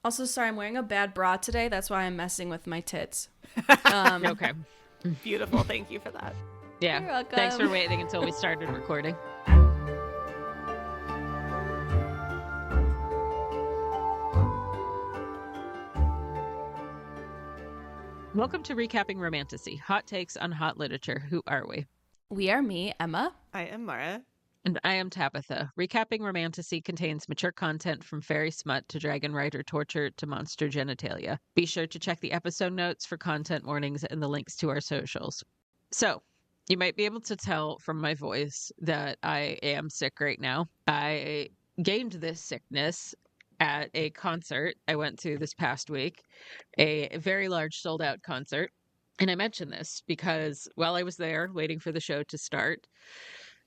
Also, sorry, I'm wearing a bad bra today. That's why I'm messing with my tits. Okay. Beautiful. Thank you for that. Yeah. You're welcome. Thanks for waiting until we started recording. Welcome to Recapping Romantasy, hot takes on hot literature. Who are we? We are me, Emma. I am Maura. And I am Tabitha. Recapping Romantasy contains mature content from fairy smut to dragon rider torture to monster genitalia. Be sure to check the episode notes for content warnings and the links to our socials. So, you might be able to tell from my voice that I am sick right now. I gained this sickness at a concert I went to this past week, a very large sold out concert. And I mention this because while I was there waiting for the show to start,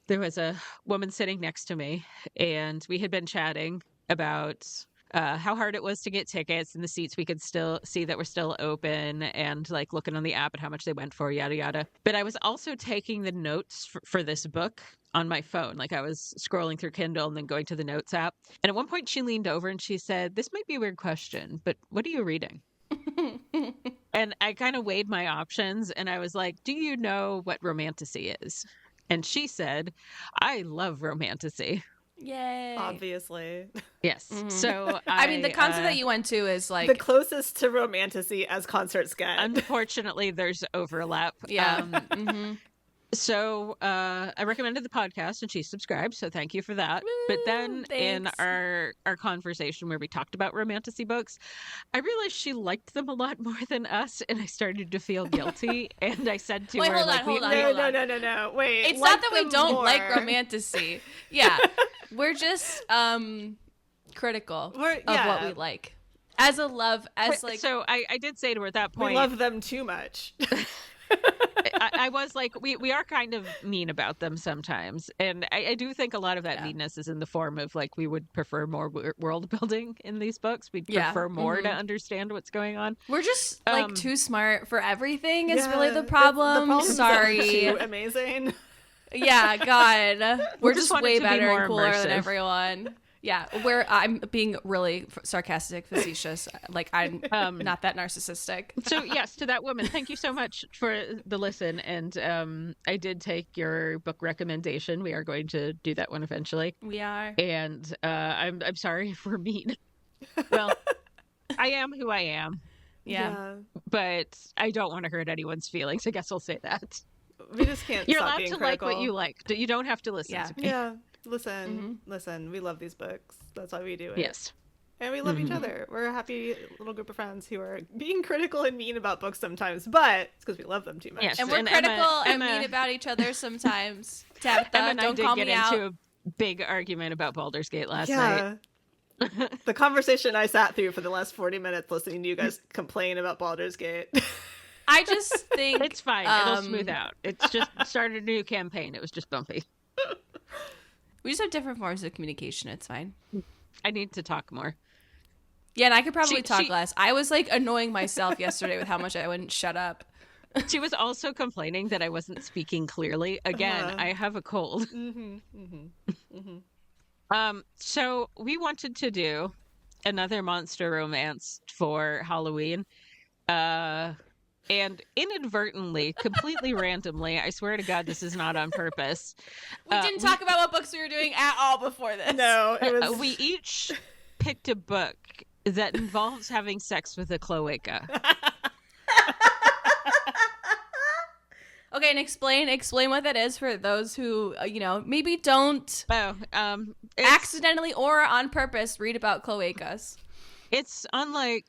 there was a woman sitting next to me, and we had been chatting about how hard it was to get tickets and the seats we could still see that were still open, and like looking on the app at how much they went for, yada, yada. But I was also taking the notes for this book on my phone. Like I was scrolling through Kindle and then going to the notes app. And at one point she leaned over and she said, "This might be a weird question, but what are you reading?" And I kind of weighed my options and I was like, "Do you know what Romantasy is?" And she said, "I love Romantasy." Yay. Obviously. Yes. Mhm. So I mean, the concert that you went to is like... the closest to Romantasy as concerts get. Unfortunately, there's overlap. Yeah. Mhm. So I recommended the podcast and she subscribed. So thank you for that. But then in thanks. our conversation where we talked about Romantasy books, I realized she liked them a lot more than us. And I started to feel guilty. And I said to Wait, her, hold like, on, hold on. No. Wait. It's like not that we them don't more. like Romantasy. Yeah. We're just critical of what we like. As a love, as like... So I did say to her at that point, We love them too much. I was like, we are kind of mean about them sometimes. And I do think a lot of that meanness is in the form of like, we would prefer more world building in these books. We'd prefer more to understand what's going on. We're just like too smart for everything is Yeah, really the problem. problem's Sorry. too amazing. Yeah, God. We're just just want it way to be better more and cooler immersive. than everyone. Yeah, I'm being really sarcastic, facetious. Like, I'm not that narcissistic. So yes, to that woman, thank you so much for the listen. And I did take your book recommendation. We are going to do that one eventually. We are. And I'm sorry if we're mean. Well, I am who I am, Yeah. but I don't want to hurt anyone's feelings. I guess I'll say that. We just can't You're stop allowed being to critical. like what you like. You don't have to listen Yeah. to me. Yeah. Listen, we love these books. That's why we do it. Yes. And we love each other. We're a happy little group of friends who are being critical and mean about books sometimes, but it's because we love them too much. Yes. And we're And critical and Emma- mean about each other sometimes. Tabitha, Emma and I don't did call get me into out. a big argument about Baldur's Gate last night. Yeah. The conversation I sat through for the last 40 minutes listening to you guys complain about Baldur's Gate. I just think... It's fine. It'll smooth out. It's just started a new campaign. It was just bumpy. We just have different forms of communication. It's fine. I need to talk more. Yeah, and I could probably She- talk she- less. I was like annoying myself yesterday with how much I wouldn't shut up. She was also complaining that I wasn't speaking clearly. Again, I have a cold. So we wanted to do another monster romance for Halloween. And inadvertently, completely randomly, I swear to God, this is not on purpose. We didn't talk about what books we were doing at all before this. No, it was... We each picked a book that involves having sex with a cloaca. Okay, and explain what that is for those who, maybe don't accidentally or on purpose read about cloacas. It's unlike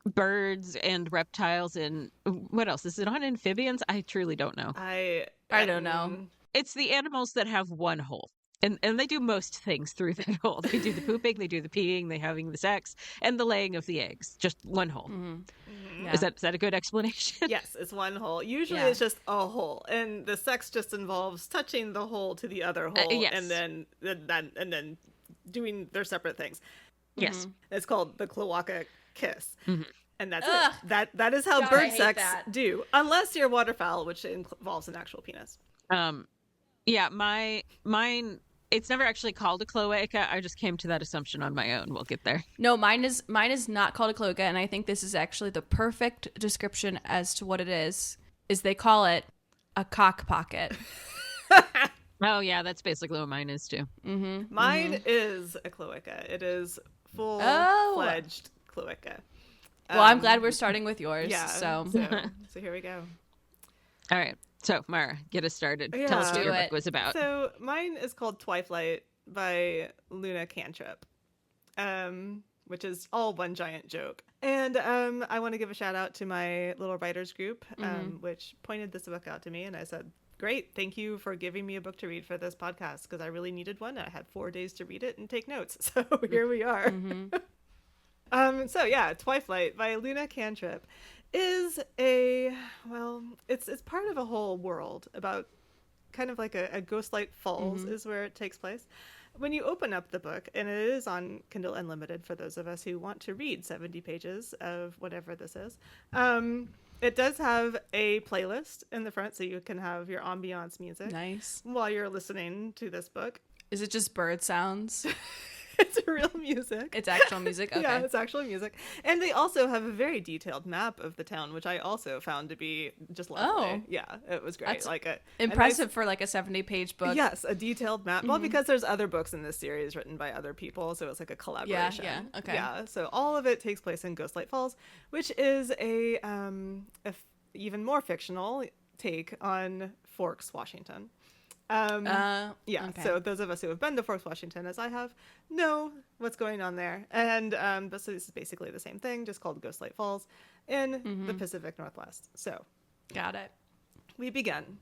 birds and reptiles and what else? Is it on amphibians? I truly don't know. I don't know. It's the animals that have one hole. And they do most things through that hole. They do the pooping, they do the peeing, they having the sex, and the laying of the eggs. Just one hole. Mm-hmm. Yeah. Is that a good explanation? Yes, it's one hole. Usually Yeah. it's just a hole, and the sex just involves touching the hole to the other hole, yes. and then doing their separate things. Yes. It's called the cloaca kiss, and that's Ugh. it. That is how God, I bird hate sex that. do, unless you're waterfowl, which involves an actual penis. Yeah, mine It's never actually called a cloaca. I just came to that assumption on my own. We'll get there. No, mine is not called a cloaca, and I think this is actually the perfect description as to what it is they call it a cock pocket. Oh, yeah, that's basically what mine is, too. Mm-hmm. Mine is a cloaca. It is full-fledged cloaca. Well, I'm glad we're starting with yours. Yeah, So here we go. All right. So, Maura, get us started. Yeah. Tell us what your Do book was about. So mine is called Twi-Flight by Luna Cantrip, which is all one giant joke. And I want to give a shout out to my little writers group, which pointed this book out to me. And I said, great, thank you for giving me a book to read for this podcast, because I really needed one. I had 4 days to read it and take notes. So here we are. So yeah, Twi-Flight by Luna Cantrip is it's part of a whole world about kind of like a Ghostlight Falls is where it takes place. When you open up the book, and it is on Kindle Unlimited for those of us who want to read 70 pages of whatever this is, it does have a playlist in the front, so you can have your ambiance music while you're listening to this book. Is it just bird sounds? It's real music. It's actual music? Okay. Yeah, it's actual music. And they also have a very detailed map of the town, which I also found to be just lovely. Oh. Yeah, it was great. That's like impressive for like a 70-page book. Yes, a detailed map. Well, because there's other books in this series written by other people, so it's like a collaboration. Yeah, okay. Yeah, so all of it takes place in Ghostlight Falls, which is a even more fictional take on Forks, Washington. Okay. So those of us who have been to Forks, Washington, as I have, know what's going on there. And this is basically the same thing, just called Ghostlight Falls in the Pacific Northwest. So got it. We begin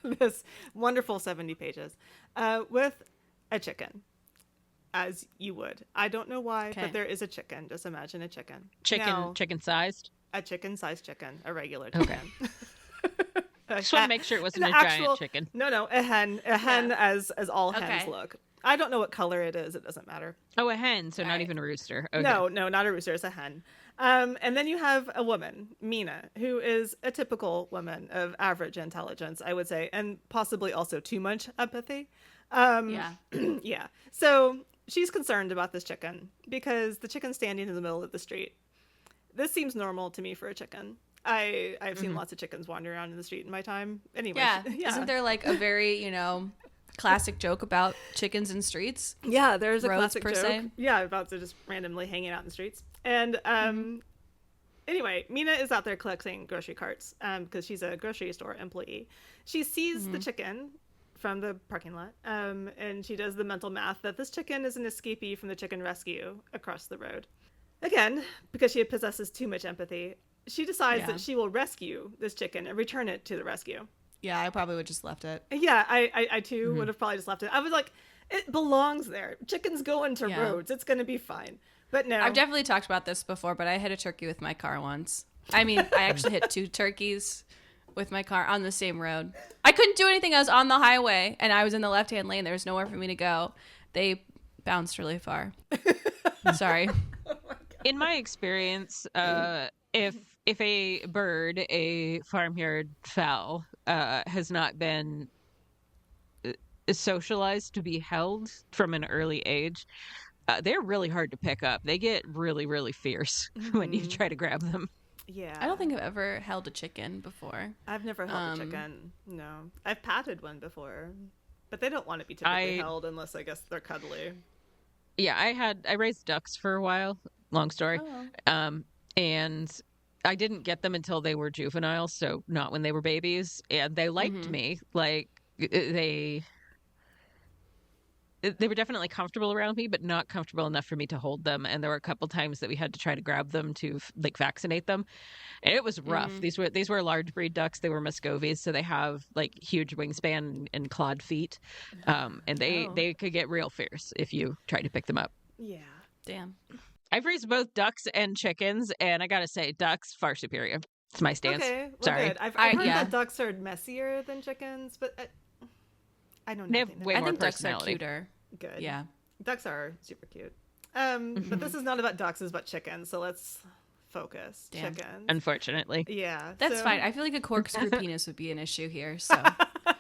this wonderful 70 pages with a chicken, as you would. I don't know why, but there is a chicken. Just imagine a chicken. Chicken-sized? A chicken-sized chicken, a regular chicken. Okay. I just want to make sure it wasn't a giant chicken. No, a hen as all hens look. I don't know what color it is. It doesn't matter. Oh, a hen, so not even a rooster. Okay. No, not a rooster. It's a hen. And then you have a woman, Mina, who is a typical woman of average intelligence, I would say, and possibly also too much empathy. Yeah. So she's concerned about this chicken because the chicken's standing in the middle of the street. This seems normal to me for a chicken. I've seen lots of chickens wander around in the street in my time. Anyway, yeah. Isn't there like a very, classic joke about chickens in streets? Yeah, there's a Roads classic per joke. se? Yeah, about to just randomly hanging out in the streets. And anyway, Mina is out there collecting grocery carts because she's a grocery store employee. She sees the chicken from the parking lot, and she does the mental math that this chicken is an escapee from the chicken rescue across the road. Again, because she possesses too much empathy, she decides that she will rescue this chicken and return it to the rescue. Yeah, I probably would just left it. Yeah, I too would have probably just left it. I was like, it belongs there. Chickens go into roads. It's going to be fine. But no. I've definitely talked about this before, but I hit a turkey with my car once. I mean, I actually hit 2 turkeys with my car on the same road. I couldn't do anything. I was on the highway, and I was in the left-hand lane. There was nowhere for me to go. They bounced really far. Sorry. In my experience, if a bird, a farmyard fowl, has not been socialized to be held from an early age, they're really hard to pick up. They get really, really fierce when you try to grab them. Yeah. I don't think I've ever held a chicken before. I've never held a chicken. No. I've patted one before, but they don't want to be typically held unless I guess they're cuddly. Yeah, I raised ducks for a while. Long story. And I didn't get them until they were juveniles, so not when they were babies. And they liked me. Like, they were definitely comfortable around me, but not comfortable enough for me to hold them. And there were a couple times that we had to try to grab them to like vaccinate them. And it was rough. These were large breed ducks. They were Muscovies, so they have like huge wingspan and clawed feet. And they could get real fierce if you tried to pick them up. Yeah. Damn. I've raised both ducks and chickens, and I gotta say, ducks far superior. It's my stance. Okay, well, sorry. Good. I've heard that ducks are messier than chickens, but I know nothing. They have way I more think ducks are personality. cuter. Good. Yeah. Ducks are super cute. But this is not about ducks, it's about chickens, so let's focus. Damn. Chickens. Unfortunately. Yeah. That's fine. I feel like a corkscrew penis would be an issue here, so.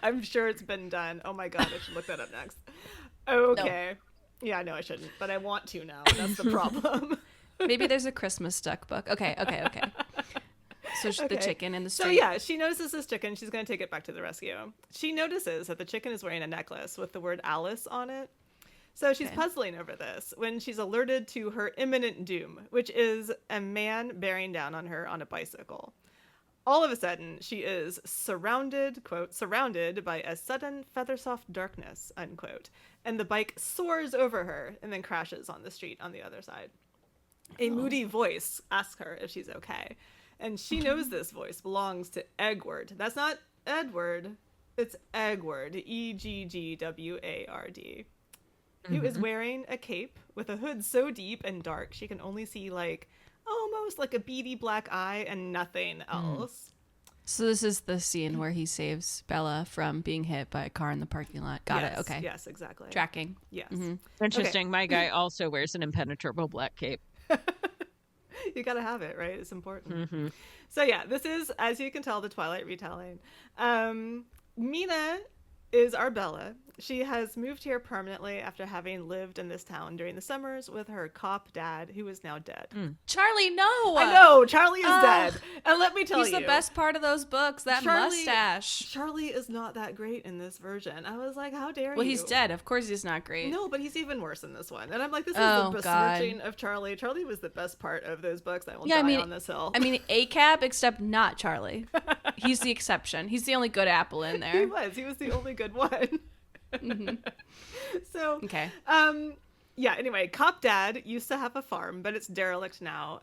I'm sure it's been done. Oh my god, I should look that up next. Okay. No. Yeah, no, I shouldn't, but I want to now. That's the problem. Maybe there's a Christmas duck book. Okay. So the chicken in the street. So yeah, she notices this chicken. She's going to take it back to the rescue. She notices that the chicken is wearing a necklace with the word Alice on it. So she's puzzling over this when she's alerted to her imminent doom, which is a man bearing down on her on a bicycle. All of a sudden, she is surrounded, quote, surrounded by a sudden feather-soft darkness, unquote, and the bike soars over her and then crashes on the street on the other side. A moody voice asks her if she's okay, and she knows this voice belongs to Eggward. That's not Edward, it's Eggward, Eggward, who is wearing a cape with a hood so deep and dark she can only see like almost like a beady black eye and nothing else. So this is the scene where he saves Bella from being hit by a car in the parking lot. Got it. Okay. Yes, exactly. Tracking. Yes. Interesting. Okay. My guy also wears an impenetrable black cape. You gotta have it, right? It's important. So yeah, this is, as you can tell, the Twilight retelling. Mina is our Bella. She has moved here permanently after having lived in this town during the summers with her cop dad, who is now dead. Charlie, no! I know! Charlie is dead. And let me tell he's the best part of those books, that mustache. Charlie is not that great in this version. I was like, how dare you? Well, he's dead. Of course he's not great. No, but he's even worse in this one. And I'm like, this is the besmirching of Charlie. Charlie was the best part of those books. I will die on this hill. I mean, ACAB, except not Charlie. He's the exception. He's the only good apple in there. He was the only good one. So okay. Yeah, anyway, cop dad used to have a farm, but it's derelict now.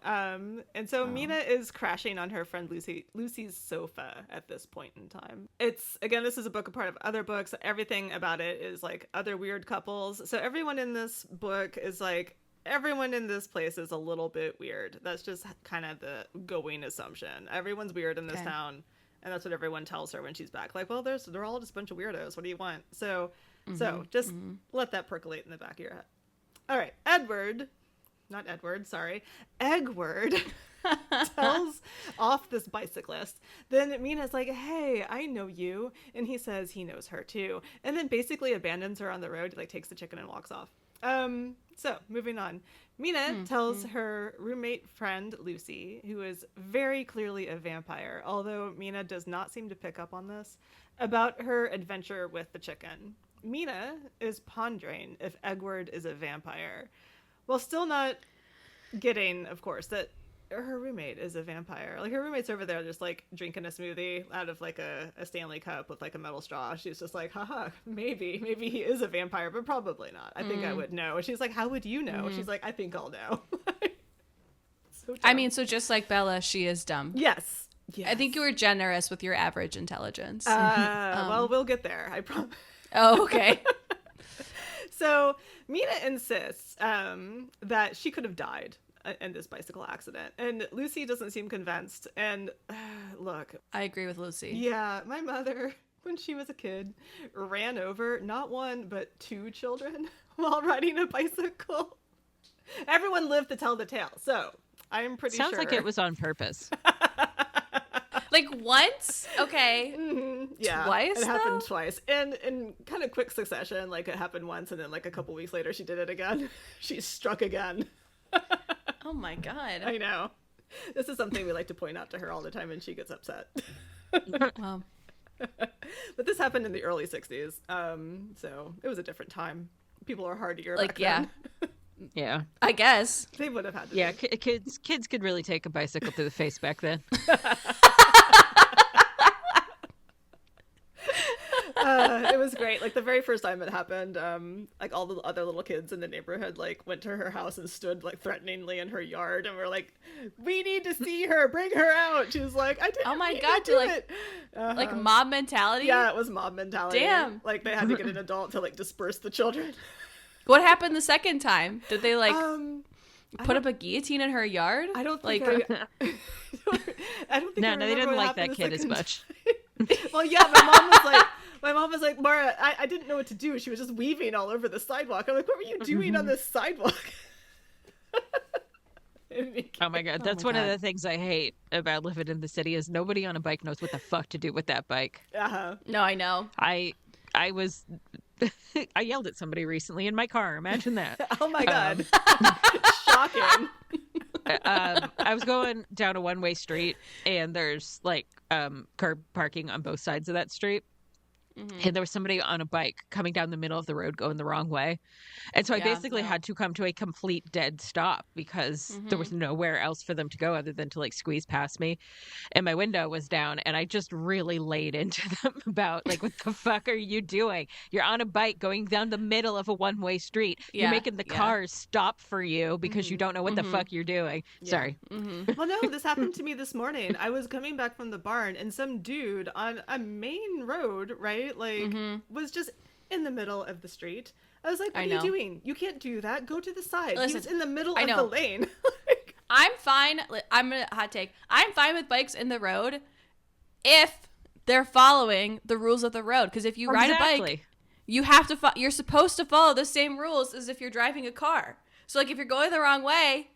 And so Mina is crashing on her friend Lucy's sofa at this point in time. It's, again, this is a book, a part of other books. Everything about it is like other weird couples. So everyone in this book is like, everyone in this place is a little bit weird. That's just kind of the going assumption. Everyone's weird in this town. And that's what everyone tells her when she's back. Like, well, they're all just a bunch of weirdos. What do you want? So just let that percolate in the back of your head. All right. Eggward tells off this bicyclist. Then Mina's like, hey, I know you. And he says he knows her too. And then basically abandons her on the road. He like takes the chicken and walks off. So moving on. Mina tells her roommate friend Lucy, who is very clearly a vampire, although Mina does not seem to pick up on this, about her adventure with the chicken. Mina is pondering if Eggward is a vampire, while still not getting, of course, that her roommate is a vampire. Like, her roommate's over there just like drinking a smoothie out of like a Stanley cup with like a metal straw. She's just like, haha, maybe he is a vampire, but probably not. I think I would know. And she's like, how would you know? She's like, I think I'll know. So I mean, so just like Bella, she is dumb. Yes. I think you were generous with your average intelligence. Well, we'll get there. I promise. Oh, okay. So Mina insists that she could have died in this bicycle accident, and Lucy doesn't seem convinced. And look, I agree with Lucy. Yeah, my mother, when she was a kid, ran over not one but two children while riding a bicycle. Everyone lived to tell the tale, so I'm pretty sure. Sounds like it was on purpose. Like once? Okay. Yeah. Twice? It happened twice. And in kind of quick succession. Like, it happened once, and then like a couple weeks later she did it again. She struck again. Oh my god. I know. This is something we like to point out to her all the time, and she gets upset. Wow. But this happened in the early 60s. So it was a different time. People are hardier like, back then. Yeah. I guess. They would have had to. Yeah, kids could really take a bicycle to the face back then. It was great. Like, the very first time it happened, like, all the other little kids in the neighborhood like went to her house and stood like threateningly in her yard, and were like, we need to see her, bring her out. She was like, I didn't. Oh my mean god, to do like it. like mob mentality. Yeah, it was mob mentality. Damn. Like, they had to get an adult to like disperse the children. What happened the second time? Did they like put up a guillotine in her yard? I don't think like I don't think No, they didn't like that kid as much. Well, yeah, my mom was like, Maura, I didn't know what to do. She was just weaving all over the sidewalk. I'm like, what were you doing on this sidewalk? Oh my god, that's one of the things I hate about living in the city is nobody on a bike knows what the fuck to do with that bike. Uh-huh. No, I know. I was I yelled at somebody recently in my car. Imagine that. Oh my God. Shocking. I was going down a one-way street, and there's like car parking on both sides of that street. And there was somebody on a bike coming down the middle of the road going the wrong way. And so I basically had to come to a complete dead stop because there was nowhere else for them to go other than to like squeeze past me. And my window was down, and I just really laid into them about like, what the fuck are you doing? You're on a bike going down the middle of a one-way street. You're making the cars stop for you because you don't know what the fuck you're doing. Sorry. Well, no, this happened to me this morning. I was coming back from the barn, and some dude on a main road, right? Like, was just in the middle of the street. I was like, what are you doing? You can't do that. Go to the side. Listen, he was in the middle of the lane. I'm fine. I'm going to hot take. I'm fine with bikes in the road if they're following the rules of the road. Because if you ride a bike, you have to, you're supposed to follow the same rules as if you're driving a car. So like if you're going the wrong way,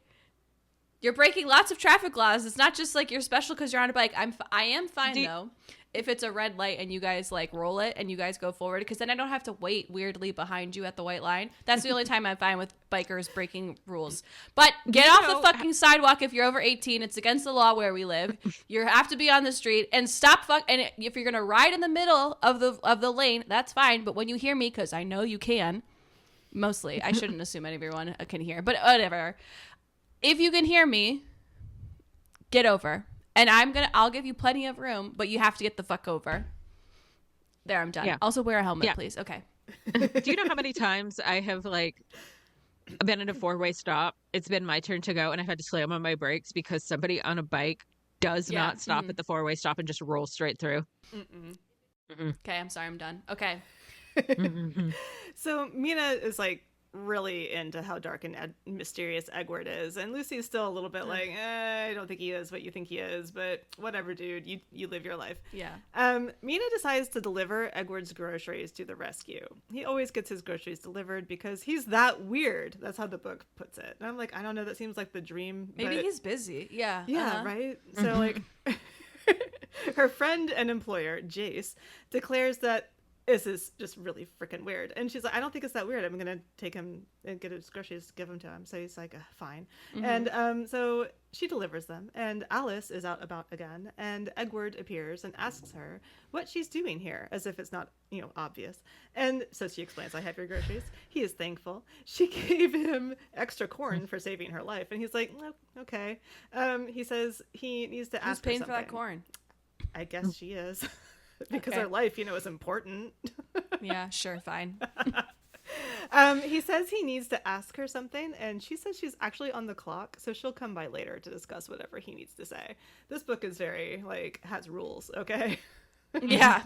you're breaking lots of traffic laws. It's not just like you're special because you're on a bike. I am fine though if it's a red light and you guys like roll it and you guys go forward, because then I don't have to wait weirdly behind you at the white line. That's the only time I'm fine with bikers breaking rules. But get off the fucking sidewalk if you're over 18. It's against the law where we live. You have to be on the street and stop and if you're gonna ride in the middle of the lane, that's fine. But when you hear me, because I know you can, mostly I shouldn't assume everyone can hear, but whatever. If you can hear me, get over. And I'll give you plenty of room, but you have to get the fuck over. There, I'm done. Yeah. Also wear a helmet, please. Okay. Do you know how many times I have like been in a four-way stop? It's been my turn to go, and I've had to slam on my brakes because somebody on a bike does not stop at the four-way stop and just roll straight through. Okay, I'm sorry, I'm done. Okay. So Mina is like really into how dark and mysterious Edward is, and Lucy's still a little bit like, I don't think he is what you think he is, but whatever, dude, you live your life. Mina decides to deliver Edward's groceries to the rescue. He always gets his groceries delivered because he's that weird. That's how the book puts it. And I'm like, I don't know, that seems like the dream. Maybe he's busy. Right. So like her friend and employer Jace declares that this is just really freaking weird. And she's like, I don't think it's that weird. I'm going to take him and get his groceries, give them to him. So he's like, fine. And so she delivers them. And Alice is out about again. And Edward appears and asks her what she's doing here, as if it's not, obvious. And so she explains, I have your groceries. He is thankful. She gave him extra corn for saving her life. And he's like, oh, okay. He says he needs to ask her something. Who's paying for that corn? I guess she is. Because her life, is important. Yeah, sure, fine. He says he needs to ask her something, and she says she's actually on the clock, so she'll come by later to discuss whatever he needs to say. This book is very, has rules, okay? Yeah.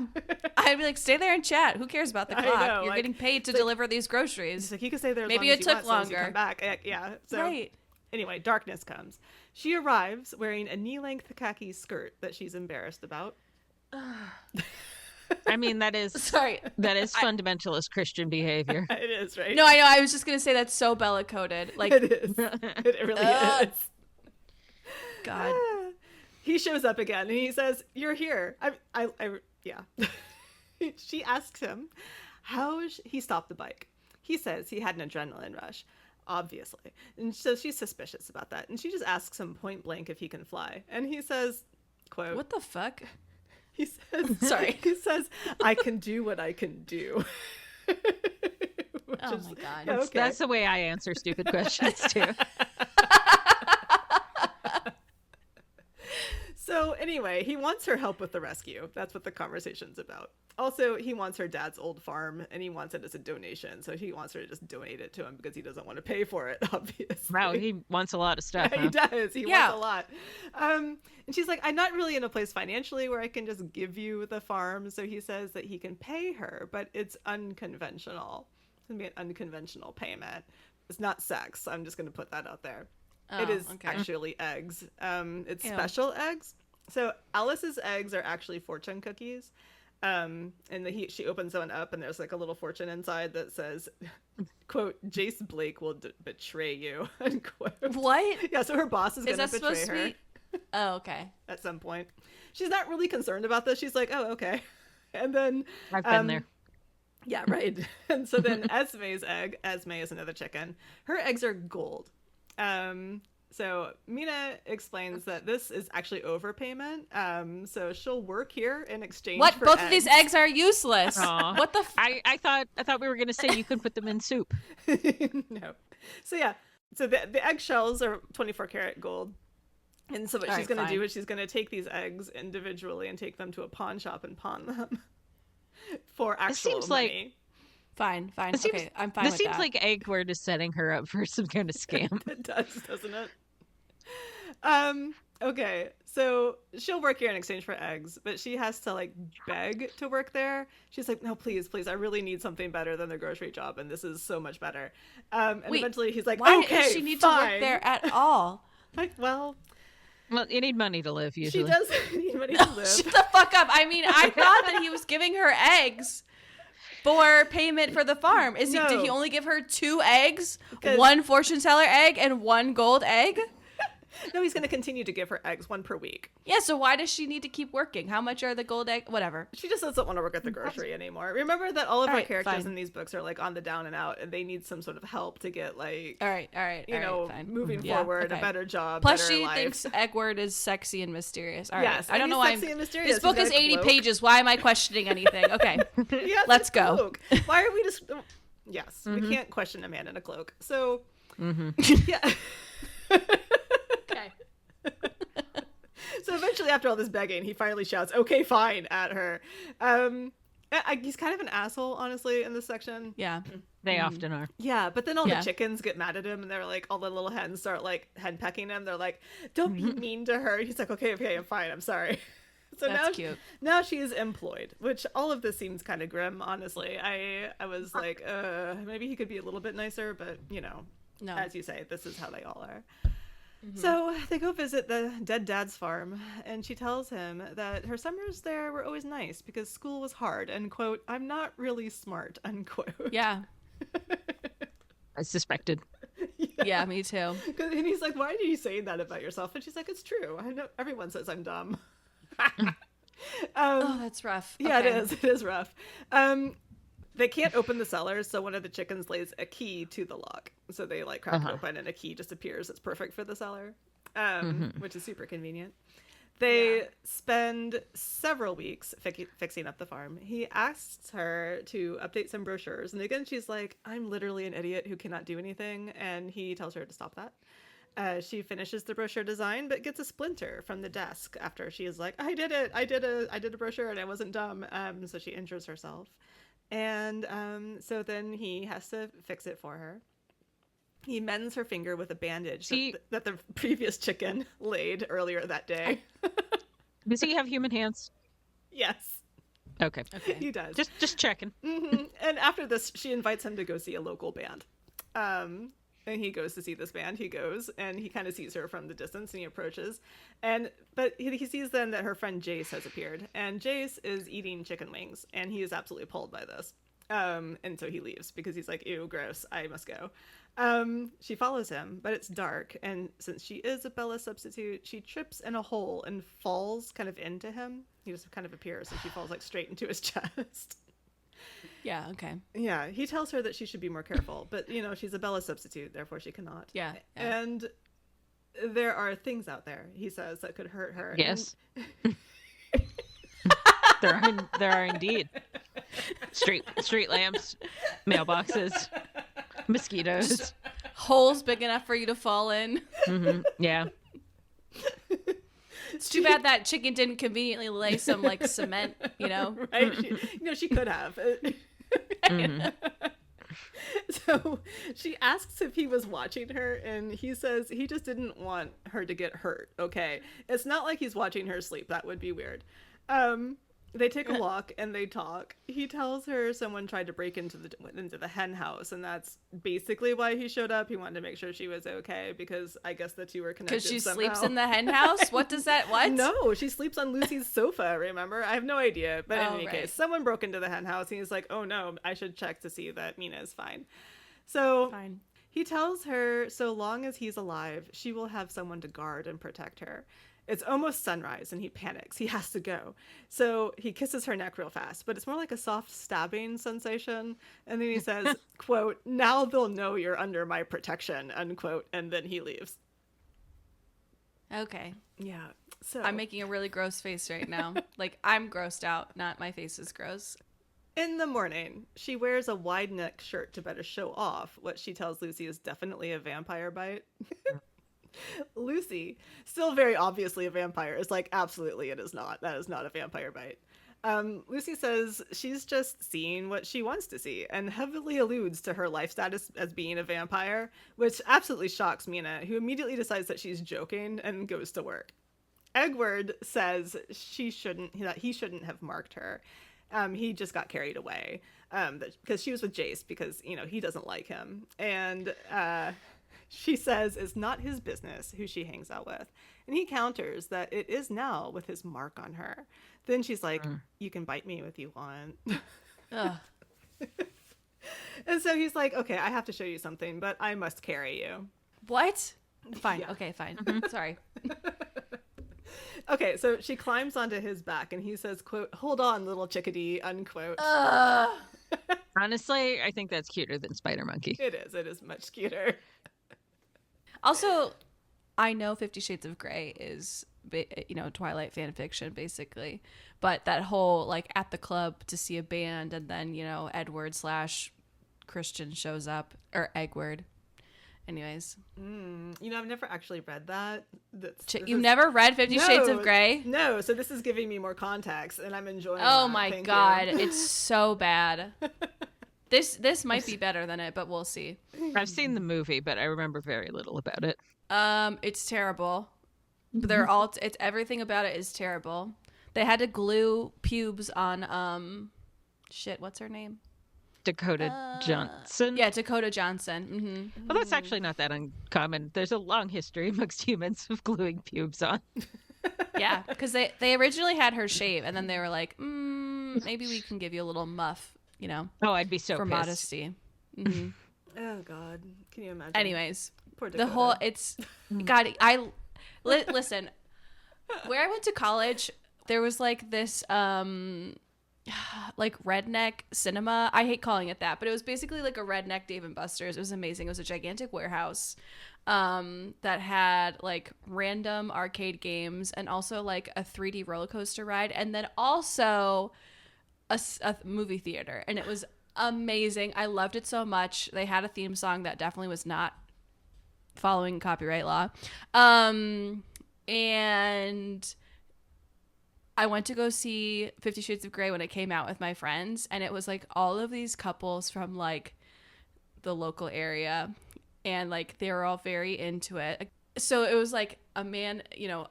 I'd be like, stay there and chat. Who cares about the clock? Know, You're getting paid to deliver these groceries. He's like, you can stay there as Maybe long it as took you want, longer. So come back. Yeah. So, right. Anyway, darkness comes. She arrives wearing a knee-length khaki skirt that she's embarrassed about. I mean, that is fundamentalist Christian behavior. It is, right? No, I know. I was just gonna say that's so Bella coded. Like it is. It really is. God. He shows up again and he says, "You're here." Yeah. She asks him how he stopped the bike. He says he had an adrenaline rush, obviously, and so she's suspicious about that. And she just asks him point blank if he can fly, and he says, "Quote, what the fuck?" He says, sorry. He says, I can do what I can do. Oh my God. Okay. That's the way I answer stupid questions too. So anyway, he wants her help with the rescue. That's what the conversation's about. Also, he wants her dad's old farm, and he wants it as a donation. So he wants her to just donate it to him because he doesn't want to pay for it, obviously. Wow, he wants a lot of stuff. He does. He wants a lot. And she's like, I'm not really in a place financially where I can just give you the farm. So he says that he can pay her, but it's unconventional. It's going to be an unconventional payment. It's not sex. I'm just going to put that out there. It is actually eggs. It's special eggs. So Alice's eggs are actually fortune cookies. And she opens one up and there's like a little fortune inside that says, quote, Jace Blake will betray you, unquote. What? Yeah, so her boss is going to betray her. Oh, okay. At some point. She's not really concerned about this. She's like, oh, okay. And then I've been there. Yeah, right. And so then Esme's egg, Esme is another chicken, her eggs are gold. So Mina explains that this is actually overpayment. So she'll work here in exchange What? for Both eggs. of these eggs are useless. Aw. What the? I thought we were gonna say you could put them in soup. No. So yeah. So the eggshells are 24 karat gold. And so what All she's right, going to do fine. is she's going to take these eggs individually and take them to a pawn shop and pawn them for actual seems like- money. Fine. This seems- Okay, I'm fine This with seems that. like Eggward is setting her up for some kind of scam. It does, doesn't it? Okay, so she'll work here in exchange for eggs, but she has to like beg to work there. She's like, no, please, I really need something better than the grocery job, and this is so much better. And Wait, eventually he's like, Why okay, does she need fine. to work there at all? Like, well, Well, you need money to live usually. she does need money to live. Shut the fuck up. I mean, I thought that he was giving her eggs for payment for the farm. Did he No. only give her 2 eggs? 'Cause- 1 fortune teller egg and 1 gold egg? No, he's going to continue to give her eggs, 1 per week. Yeah, so why does she need to keep working? How much are the gold egg? Whatever. She just doesn't want to work at the grocery anymore. Remember that all of our Alright, characters fine. in these books are like on the down and out, and they need some sort of help to get like, All right. Fine. moving Yeah, forward, okay. a better job, Plus, better she life. thinks Eggward is sexy and mysterious. All right. Yes, I don't and know he's why. sexy and mysterious. This He's book got is a 80 cloak. pages. Why am I questioning anything? Okay. Yes, Let's it's a go. cloak. Why are we just? Yes, we can't question a man in a cloak. So, yeah. Okay. So eventually, after all this begging, he finally shouts, "Okay, fine," at her. He's kind of an asshole, honestly, in this section. Yeah. They often are. Yeah, but then all Yeah. the chickens get mad at him, and they're like, all the little hens start like hen pecking him. They're like, "Don't be mean to her." He's like, "Okay, I'm fine. I'm sorry." So That's cute. now she is employed, which all of this seems kind of grim, honestly. I was like, maybe he could be a little bit nicer, but No. as you say, this is how they all are. So they go visit the dead dad's farm, and she tells him that her summers there were always nice because school was hard, and quote, "I'm not really smart," unquote. Yeah. I suspected. Yeah, me too. And he's like, "Why are you saying that about yourself?" And she's like, "It's true. I know everyone says I'm dumb." Oh, that's rough. Yeah, Okay. it is. It is rough. They can't open the cellars, so one of the chickens lays a key to the lock. So they like crack it open, and a key just appears. It's perfect for the cellar, which is super convenient. They spend several weeks fixing up the farm. He asks her to update some brochures, and again she's like, "I'm literally an idiot who cannot do anything," and he tells her to stop that. She finishes the brochure design, but gets a splinter from the desk after she is like, "I did it! I did a brochure, and I wasn't dumb." So she injures herself. And so then he has to fix it for her. He mends her finger with a bandage that the previous chicken laid earlier that day. Does he have human hands? Yes, Okay. Okay. he does. Just checking. And after this, she invites him to go see a local band. And he goes to see this band. He goes, and he kind of sees her from the distance, and he approaches. But he sees then that her friend Jace has appeared. And Jace is eating chicken wings, and he is absolutely appalled by this. And so he leaves, because he's like, "Ew, gross, I must go." She follows him, but it's dark, and since she is a Bella substitute, she trips in a hole and falls kind of into him. He just kind of appears, and she falls like straight into his chest. Yeah, okay. Yeah, he tells her that she should be more careful, but she's a Bella substitute, therefore she cannot. Yeah. And there are things out there, he says, that could hurt her. Yes. There are indeed. Street lamps, mailboxes, mosquitoes. Holes big enough for you to fall in. Yeah. It's too bad that chicken didn't conveniently lay some like cement, Right? She could have. So she asks if he was watching her, and he says he just didn't want her to get hurt. Okay, it's not like he's watching her sleep. That would be weird. They take a walk and they talk. He tells her someone tried to break into the hen house, and that's basically why he showed up. He wanted to make sure she was okay, because I guess the two were connected. Because she somehow. sleeps in the hen house? What does that, what? No, she sleeps on Lucy's sofa, remember? I have no idea. But in Oh, any right. case, someone broke into the hen house, and he's like, "Oh no, I should check to see that Mina is fine." So Fine. He tells her so long as he's alive, she will have someone to guard and protect her. It's almost sunrise and he panics. He has to go. So he kisses her neck real fast, but it's more like a soft stabbing sensation. And then he says, quote, "Now they'll know you're under my protection," unquote. And then he leaves. Okay. Yeah. So I'm making a really gross face right now. Like, I'm grossed out, not my face is gross. in the morning, she wears a wide neck shirt to better show off what she tells Lucy is definitely a vampire bite. Lucy, still very obviously a vampire, is like, absolutely it is not. That is not a vampire bite. Lucy says she's just seeing what she wants to see and heavily alludes to her life status as being a vampire, which absolutely shocks Mina, who immediately decides that she's joking and goes to work. Edward says that he shouldn't have marked her. He just got carried away because she was with Jace because, he doesn't like him. And she says it's not his business who she hangs out with. And he counters that it is now with his mark on her. Then she's like, "You can bite me if you want." And so he's like, "Okay, I have to show you something, but I must carry you." What? Fine. Yeah. Okay, fine. Sorry. Okay, so she climbs onto his back and he says, quote, "Hold on, little chickadee," unquote. Honestly, I think that's cuter than Spider Monkey. It is much cuter. Also, I know 50 Shades of Grey is, Twilight fan fiction, basically. But that whole, like, at the club to see a band and then, Edward/Christian shows up. Or Egward. Anyways. I've never actually read that. You've never read 50 Shades of Grey? No, so this is giving me more context, and I'm enjoying it. Oh my God, it's so bad. This might be better than it, but we'll see. I've seen the movie, but I remember very little about it. It's terrible. It's everything about it is terrible. They had to glue pubes on what's her name? Dakota Johnson. Yeah, Dakota Johnson. Mm-hmm. Well, that's actually not that uncommon. There's a long history amongst humans of gluing pubes on. Yeah, because they originally had her shave, and then they were like, maybe we can give you a little muff, Oh, I'd be so for pissed. modesty. Mm-hmm. Oh God, can you imagine? Anyways, poor Dakota. the whole listen. Where I went to college, there was like this like redneck cinema. I hate calling it that, but it was basically like a redneck Dave and Buster's. It was amazing. It was a gigantic warehouse that had like random arcade games and also like a 3D roller coaster ride, and then also a movie theater, and it was amazing. I loved it so much. They had a theme song that definitely was not following copyright law, and I went to go see 50 Shades of Grey when it came out with my friends, and it was like all of these couples from like the local area, and like they were all very into it. So it was like a man,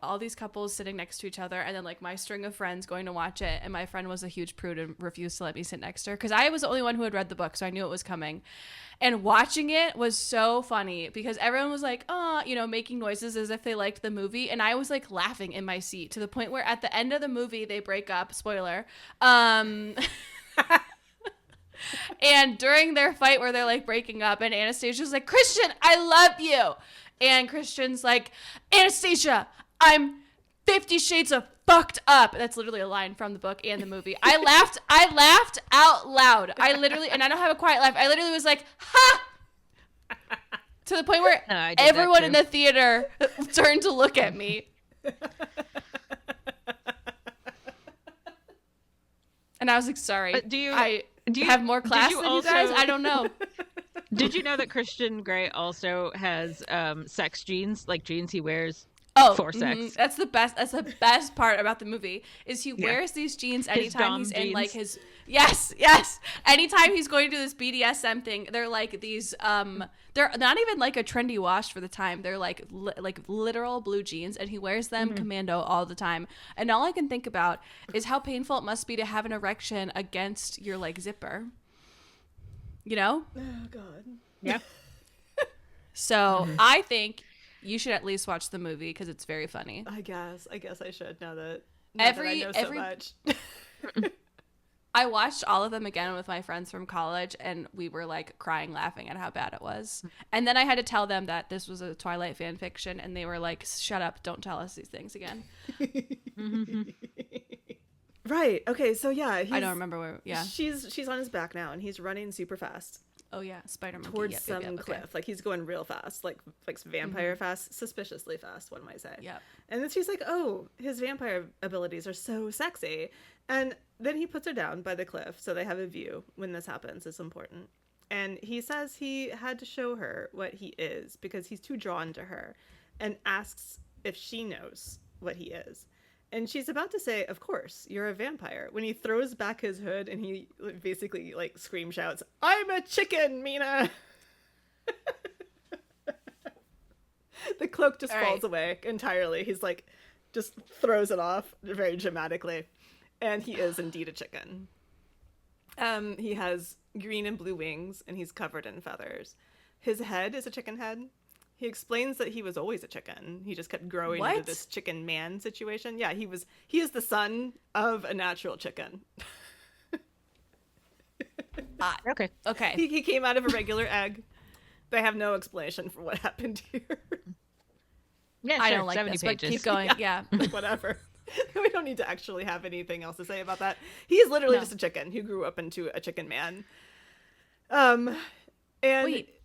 all these couples sitting next to each other, and then like my string of friends going to watch it, and my friend was a huge prude and refused to let me sit next to her because I was the only one who had read the book, so I knew it was coming. And watching it was so funny because everyone was like, making noises as if they liked the movie, and I was like laughing in my seat to the point where at the end of the movie they break up, spoiler, and during their fight where they're like breaking up, and Anastasia's like, "Christian, I love you," and Christian's like, "Anastasia, I'm 50 Shades of fucked up." That's literally a line from the book and the movie. I laughed out loud. I literally, and I don't have a quiet laugh, I literally was like, "Ha!" To the point where everyone in the theater turned to look at me. And I was like, sorry. Do you have more class than you guys? I don't know. Did you know that Christian Grey also has sex jeans, like jeans he wears for sex? That's the best. That's the best part about the movie is he wears these jeans anytime he's in like his yes. Anytime he's going to do this BDSM thing, they're like these they're not even like a trendy wash for the time. They're like literal blue jeans, and he wears them commando all the time. And all I can think about is how painful it must be to have an erection against your like zipper. Oh God. Yeah. So I think you should at least watch the movie because it's very funny. I guess I should now that I know so much. I watched all of them again with my friends from college, and we were like crying, laughing at how bad it was. And then I had to tell them that this was a Twilight fan fiction, and they were like, "Shut up! Don't tell us these things again." Right. Okay. So yeah, I don't remember where. Yeah. She's on his back now, and he's running super fast Oh yeah, Spider Monkey. towards Yep, some yep, yep, cliff. okay. Like he's going real fast, like vampire fast, suspiciously fast, one might say. Yep. And then she's like, "Oh, his vampire abilities are so sexy," and then he puts her down by the cliff so they have a view when this happens. It's important. And he says he had to show her what he is because he's too drawn to her, and asks if she knows what he is. And she's about to say, "Of course, you're a vampire," when he throws back his hood and he basically like scream shouts, "I'm a chicken, Mina!" The cloak just falls away entirely. He's like, just throws it off very dramatically. And he is indeed a chicken. He has green and blue wings, and he's covered in feathers. His head is a chicken head. He explains that he was always a chicken. He just kept growing into this chicken man situation. Yeah, he is the son of a natural chicken. Okay. Okay. He came out of a regular egg. They have no explanation for what happened here. Yeah, sure. I don't like 70 this, pages. but keep going. Yeah. Like, whatever. We don't need to actually have anything else to say about that. He is literally just a chicken who grew up into a chicken man. And Wait.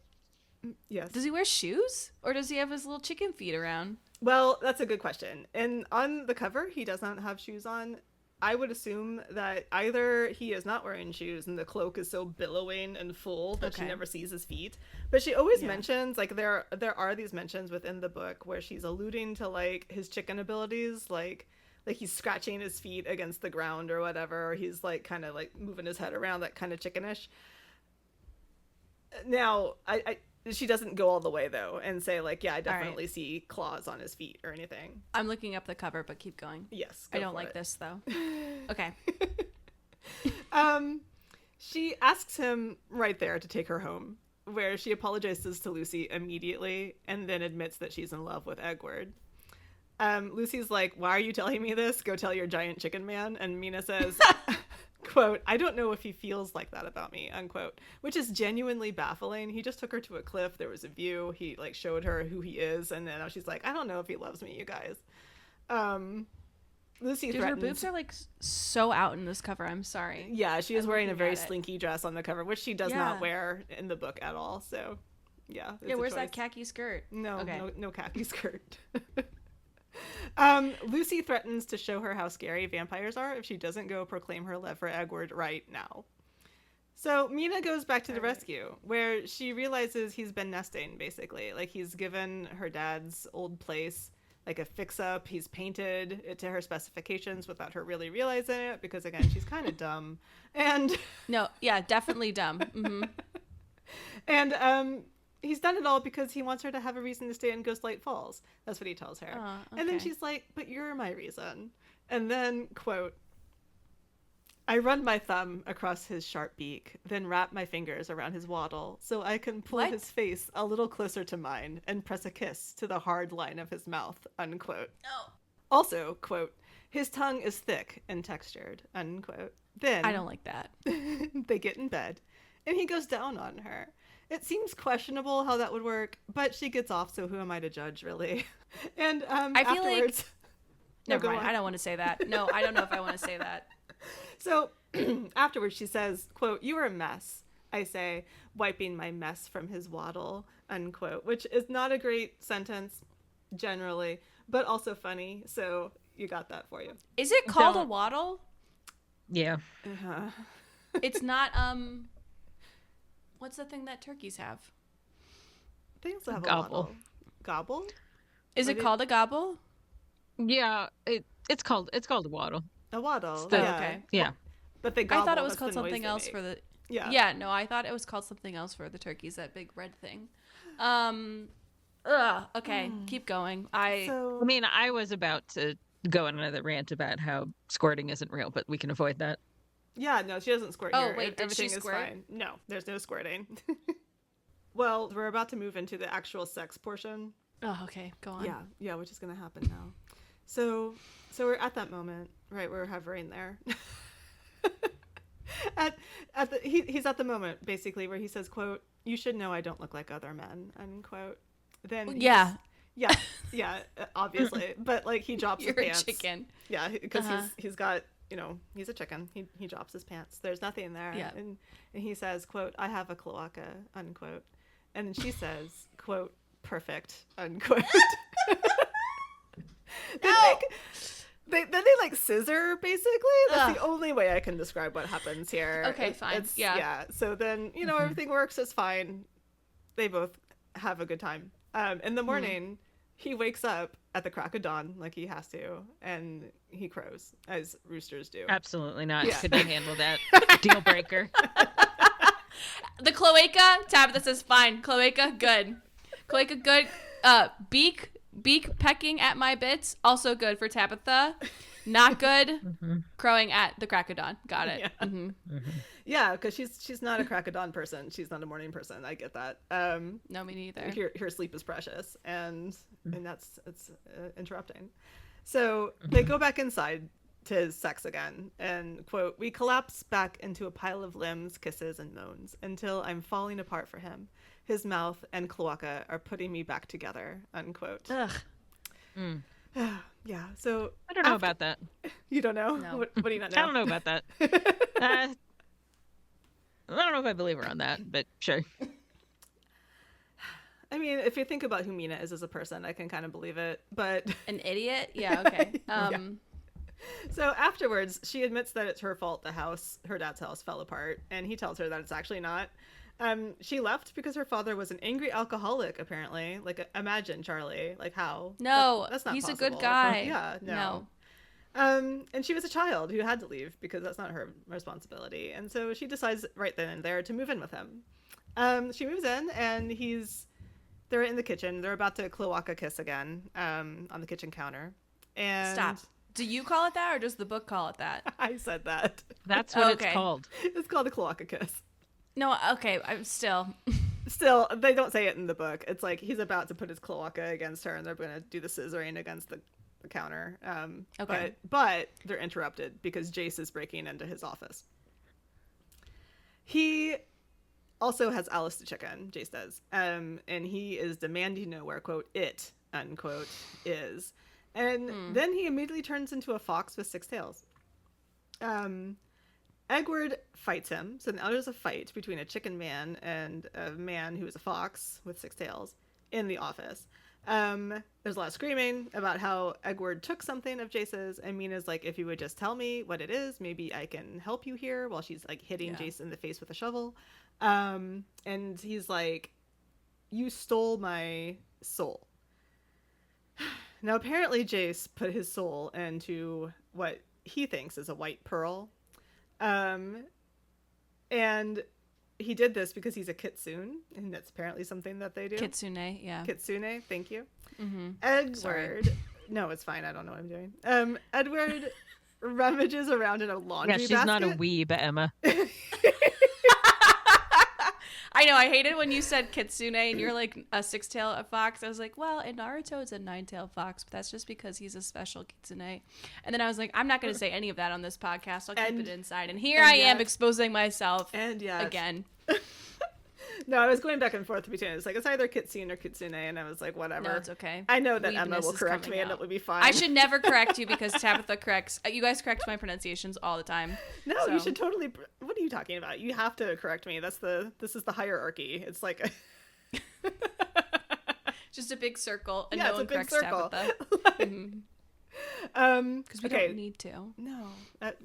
yes. Does he wear shoes, or does he have his little chicken feet around? Well, that's a good question. And on the cover, he does not have shoes on. I would assume that either he is not wearing shoes and the cloak is so billowing and full that she never sees his feet. But she always mentions, like, there are these mentions within the book where she's alluding to, like, his chicken abilities, like he's scratching his feet against the ground or whatever, or he's, like, kind of, like, moving his head around, that kind of chickenish. Now, she doesn't go all the way, though, and say, like, yeah, I definitely see claws on his feet or anything. I'm looking up the cover, but keep going. Yes. I don't like this, though. Okay. She asks him right there to take her home, where she apologizes to Lucy immediately and then admits that she's in love with Edward. Lucy's like, "Why are you telling me this? Go tell your giant chicken man." And Mina says, quote, "I don't know if he feels like that about me," unquote, which is genuinely baffling. He just took her to a cliff. There was a view. He, like, showed her who he is. And then she's like, "I don't know if he loves me, you guys." Lucy threatens. Her boobs are, like, so out in this cover. I'm sorry. Yeah, she is wearing a very looking at it. slinky dress on the cover, which she does not wear in the book at all. So, yeah. Yeah, where's that khaki skirt? No, Okay. no khaki skirt. Lucy threatens to show her how scary vampires are if she doesn't go proclaim her love for Edward right now. So Mina goes back to the rescue, where she realizes he's been nesting, basically. Like, he's given her dad's old place, like, a fix-up. He's painted it to her specifications without her really realizing it, because, again, she's kind of dumb. And No, yeah, definitely dumb. Mm-hmm. And he's done it all because he wants her to have a reason to stay in Ghostlight Falls. That's what he tells her. Okay. And then she's like, "But you're my reason." And then, quote, "I run my thumb across his sharp beak, then wrap my fingers around his waddle so I can pull his face a little closer to mine and press a kiss to the hard line of his mouth," unquote. Oh. Also, quote, "His tongue is thick and textured," unquote. Then I don't like that. they get in bed, and he goes down on her. It seems questionable how that would work, but she gets off, so who am I to judge, really? And I feel afterwards... Never mind. I don't want to say that. No, I don't know if I want to say that. So afterwards she says, quote, "You are a mess," I say, wiping my mess from his waddle, unquote, which is not a great sentence generally, but also funny. So you got that for you. Is it called a waddle? Yeah. Uh-huh. It's not, what's the thing that turkeys have? They also have Gobble. a waddle. Gobble? Is it called a gobble? Yeah, it's called a waddle. A waddle. So- yeah. Okay. Yeah. But they gobble. I thought it was That's called the noise something they else make. for the... Yeah. Yeah, no, I thought it was called something else for the turkeys, that big red thing. Okay, keep going. So, I mean, I was about to go on another rant about how squirting isn't real, but we can avoid that. yeah, no, she doesn't squirt Oh, here. wait, did she Everything is squirt? fine. No, there's no squirting. Well, we're about to move into the actual sex portion. Oh, okay, go on. Yeah, which is going to happen now. So we're at that moment, right? We're hovering there. He's at the moment basically where he says, quote, "You should know I don't look like other men," unquote. Then Yeah. yeah, obviously, but like he drops You're his pants. a chicken. Yeah, because he's got, you know, he's a chicken. He drops his pants. There's nothing there. Yeah. And he says, quote, "I have a cloaca," unquote. And then she says, quote, "Perfect," unquote. Then they like scissor, basically. That's the only way I can describe what happens here. Okay, fine. Yeah. So then, you know, everything works. It's fine. They both have a good time. In the morning, he wakes up at the crack of dawn like he has to, and he crows, as roosters do. Absolutely not. Yeah. Could not handle that. Deal breaker. The cloaca, Tabitha says fine. Cloaca, good. Cloaca, good. Beak pecking at my bits, also good for Tabitha. Not good. Crowing at the crack of dawn. Got it. Yeah. Yeah, because she's not a crack of dawn person. She's not a morning person. I get that. No, me neither. Her sleep is precious, and it's interrupting. So they go back inside to sex again, and quote, "We collapse back into a pile of limbs, kisses, and moans until I'm falling apart for him. His mouth and cloaca are putting me back together," unquote. Ugh. Yeah. So I don't know about that. You don't know? No. What do you not know? I don't know about that. I don't know if I believe her on that, but sure. I mean, if you think about who Mina is as a person, I can kind of believe it, but... An idiot? Yeah, okay. So afterwards, she admits that it's her fault her dad's house fell apart, and he tells her that it's actually not. She left because her father was an angry alcoholic, apparently. Like, imagine, Charlie. Like, how? No, that's not he's possible. a good guy. Yeah, no. And she was a child who had to leave because that's not her responsibility. And so she decides right then and there to move in with him. She moves in, and they're in the kitchen. They're about to cloaca kiss again on the kitchen counter. And Stop. Do you call it that, or does the book call it that? I said that. That's what Okay. it's called. It's called a cloaca kiss. No, okay, I'm still... Still, they don't say it in the book. It's like he's about to put his cloaca against her, and they're going to do the scissoring against the counter. Okay. But they're interrupted because Jace is breaking into his office. He also has Alice the chicken, Jace does, and he is demanding to know where, quote, "it," unquote, is. And then he immediately turns into a fox with 6 tails. Edward fights him. So now there's a fight between a chicken man and a man who is a fox with 6 tails in the office. There's a lot of screaming about how Edward took something of Jace's, and Mina's like, "If you would just tell me what it is, maybe I can help you here," while she's like hitting Jace in the face with a shovel. And he's like, "You stole my soul." Now, apparently Jace put his soul into what he thinks is a white pearl. And he did this because he's a kitsune, and that's apparently something that they do. Kitsune, yeah. Kitsune, thank you. Sorry. Edward. No, it's fine. I don't know what I'm doing. Edward rummages around in a laundry Yeah, she's basket. not a weeb, Emma. I know, I hated when you said kitsune and you're like a 6-tailed fox. I was like, well, in Naruto it's a 9-tailed fox, but that's just because he's a special kitsune. And then I was like, I'm not going to say any of that on this podcast. I'll keep it inside. And here I am exposing myself again. No, I was going back and forth between it. It's like, it's either kitsune or kitsune, and I was like, whatever. No, it's okay. I know that Weebness Emma will is correct me, coming and out. it will be fine. I should never correct you because Tabitha corrects. You guys correct my pronunciations all the time. No, so. You should totally. What are you talking about? You have to correct me. This is the hierarchy. It's like just a big circle, and yeah, no it's one a big corrects circle. Tabitha. Because we don't need to. No,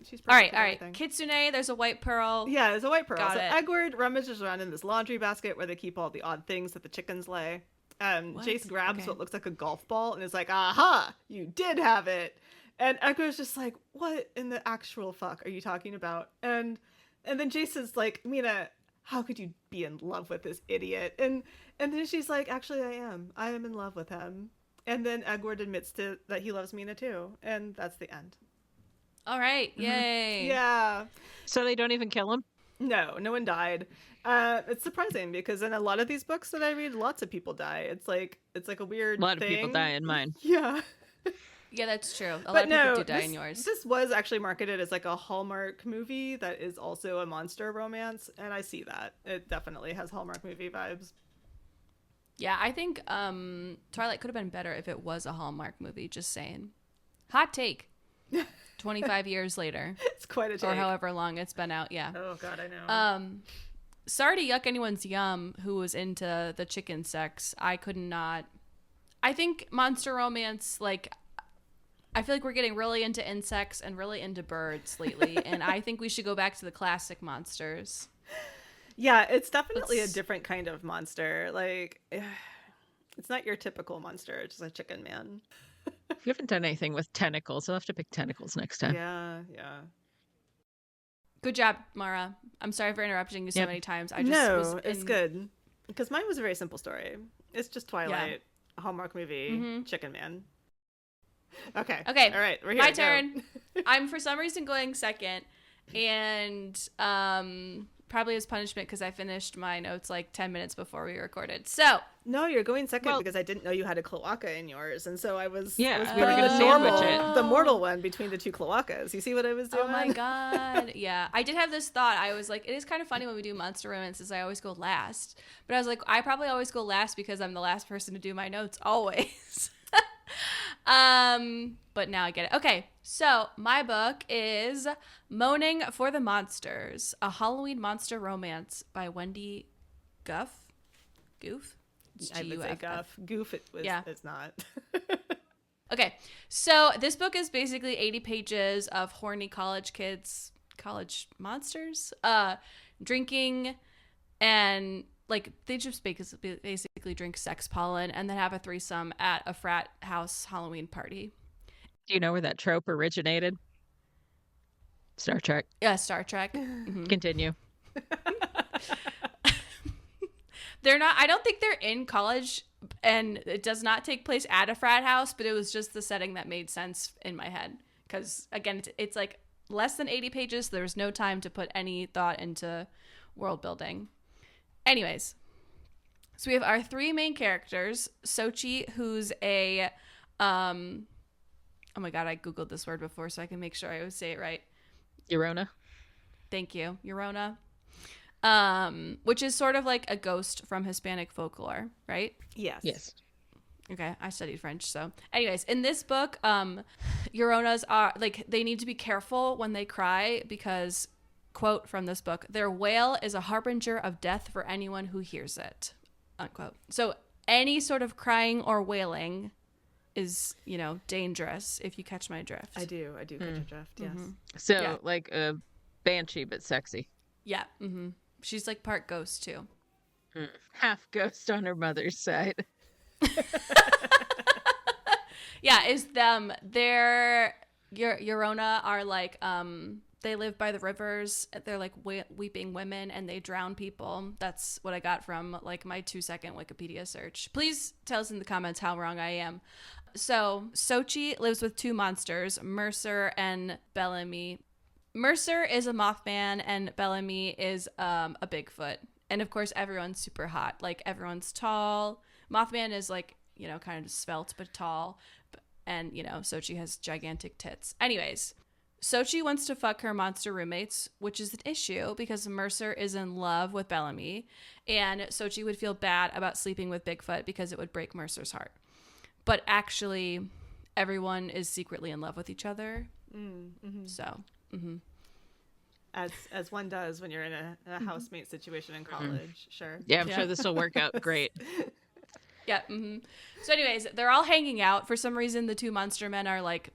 she's all perfect. right. Kitsune, there's a white pearl. Yeah, there's a white pearl. Got so it. Edward rummages around in this laundry basket where they keep all the odd things that the chickens lay. Jace grabs what looks like a golf ball and is like, "Aha! You did have it." And Edward's just like, "What in the actual fuck are you talking about?" And then Jace is like, "Mina, how could you be in love with this idiot?" And then she's like, "Actually, I am. I am in love with him." And then Edward admits that he loves Mina too, and that's the end. All right, yay! Yeah. So they don't even kill him? No one died. It's surprising because in a lot of these books that I read, lots of people die. It's like a weird A lot thing. of people die in mine. Yeah. Yeah, that's true. A lot But of no, people do die in yours. this was actually marketed as like a Hallmark movie that is also a monster romance, and I see that. It definitely has Hallmark movie vibes. Yeah, I think Twilight could have been better if it was a Hallmark movie, just saying. Hot take. 25 years later. It's quite a take. Or however long it's been out, yeah. Oh, God, I know. Sorry to yuck anyone's yum who was into the chicken sex. I could not. I think monster romance, like, I feel like we're getting really into insects and really into birds lately, and I think we should go back to the classic monsters. Yeah, it's definitely a different kind of monster. Like, it's not your typical monster. It's just a chicken man. If you haven't done anything with tentacles, I'll have to pick tentacles next time. Yeah. Good job, Maura. I'm sorry for interrupting you so many times. It's good. Because mine was a very simple story. It's just Twilight, a Hallmark movie, chicken man. Okay. All right, we're here. My turn. I'm for some reason going second, and probably as punishment because I finished my notes like 10 minutes before we recorded. So no, you're going second because I didn't know you had a cloaca in yours, and so I was you were putting gonna the sandwich it. the mortal one between the two cloacas. You see what I was doing? Oh my god. Yeah, I did have this thought. I was like, it is kind of funny when we do monster romances, I always go last, but I was like, I probably always go last because I'm the last person to do my notes always. But now I get it. Okay, so my book is Moaning for the Monsters, a Halloween monster romance by Wendi Guff. Goof? It's I would say Guff. Goof it's not. Okay, so this book is basically 80 pages of horny college monsters, drinking and like they just basically drink sex pollen and then have a threesome at a frat house Halloween party. Do you know where that trope originated? Star Trek. Yeah, Star Trek. Mm-hmm. Continue. I don't think they're in college, and it does not take place at a frat house, but it was just the setting that made sense in my head. Because, again, it's like less than 80 pages. So there was no time to put any thought into world building. Anyways, so we have our three main characters. Sochi, who's a, oh my God, I Googled this word before so I can make sure I would say it right. Eurona. Thank you. Eurona. Which is sort of like a ghost from Hispanic folklore, right? Yes. Okay, I studied French, so. Anyways, in this book, Euronas are, like, they need to be careful when they cry because, quote from this book, their wail is a harbinger of death for anyone who hears it, unquote. So any sort of crying or wailing is, dangerous, if you catch my drift. I do catch your drift, yes. Mm-hmm. So, like a banshee, but sexy. Yeah, mm-hmm. She's like part ghost, too. Half ghost on her mother's side. Yeah, it's them. They're Eurona are like they live by the rivers. They're like weeping women and they drown people. That's what I got from like my 2-second Wikipedia search. Please tell us in the comments how wrong I am. So Sochi lives with two monsters, Mercer and Bellamy. Mercer is a Mothman and Bellamy is a Bigfoot. And of course everyone's super hot. Like everyone's tall. Mothman is like, kind of svelte but tall. And, Sochi has gigantic tits. Anyways, Sochi wants to fuck her monster roommates, which is an issue because Mercer is in love with Bellamy. And Sochi would feel bad about sleeping with Bigfoot because it would break Mercer's heart. But actually, everyone is secretly in love with each other. Mm-hmm. So, mm-hmm. As one does when you're in a housemate situation in college, sure. Yeah, I'm sure this will work out great. Yeah. Mm-hmm. So anyways, they're all hanging out. For some reason, the two monster men are like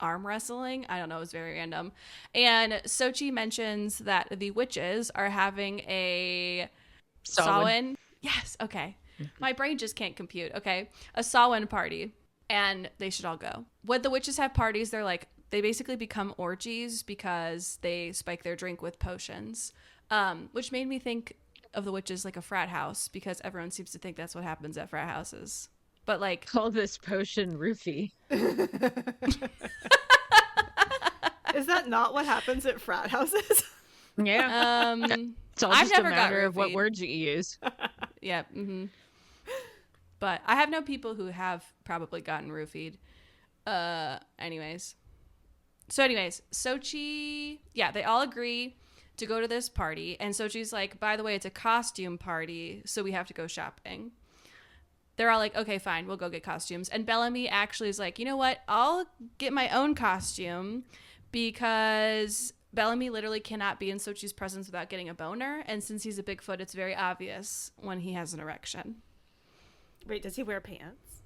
arm wrestling. I don't know. It was very random. And Sochi mentions that the witches are having a Samhain. Yes. Okay. My brain just can't compute. Okay. A Samhain party. And they should all go. When the witches have parties, they basically become orgies because they spike their drink with potions, which made me think of the witches like a frat house because everyone seems to think that's what happens at frat houses. But like, call this potion roofie. Is that not what happens at frat houses? Yeah. It's all just a matter of what words you use. Yeah. Mm-hmm. But I have known people who have probably gotten roofied. Anyways, Sochi, they all agree to go to this party, and Sochi's like, by the way, it's a costume party, so we have to go shopping. They're all like, okay, fine, we'll go get costumes. And Bellamy actually is like, you know what? I'll get my own costume, because Bellamy literally cannot be in Sochi's presence without getting a boner. And since he's a Bigfoot, it's very obvious when he has an erection. Wait, does he wear pants?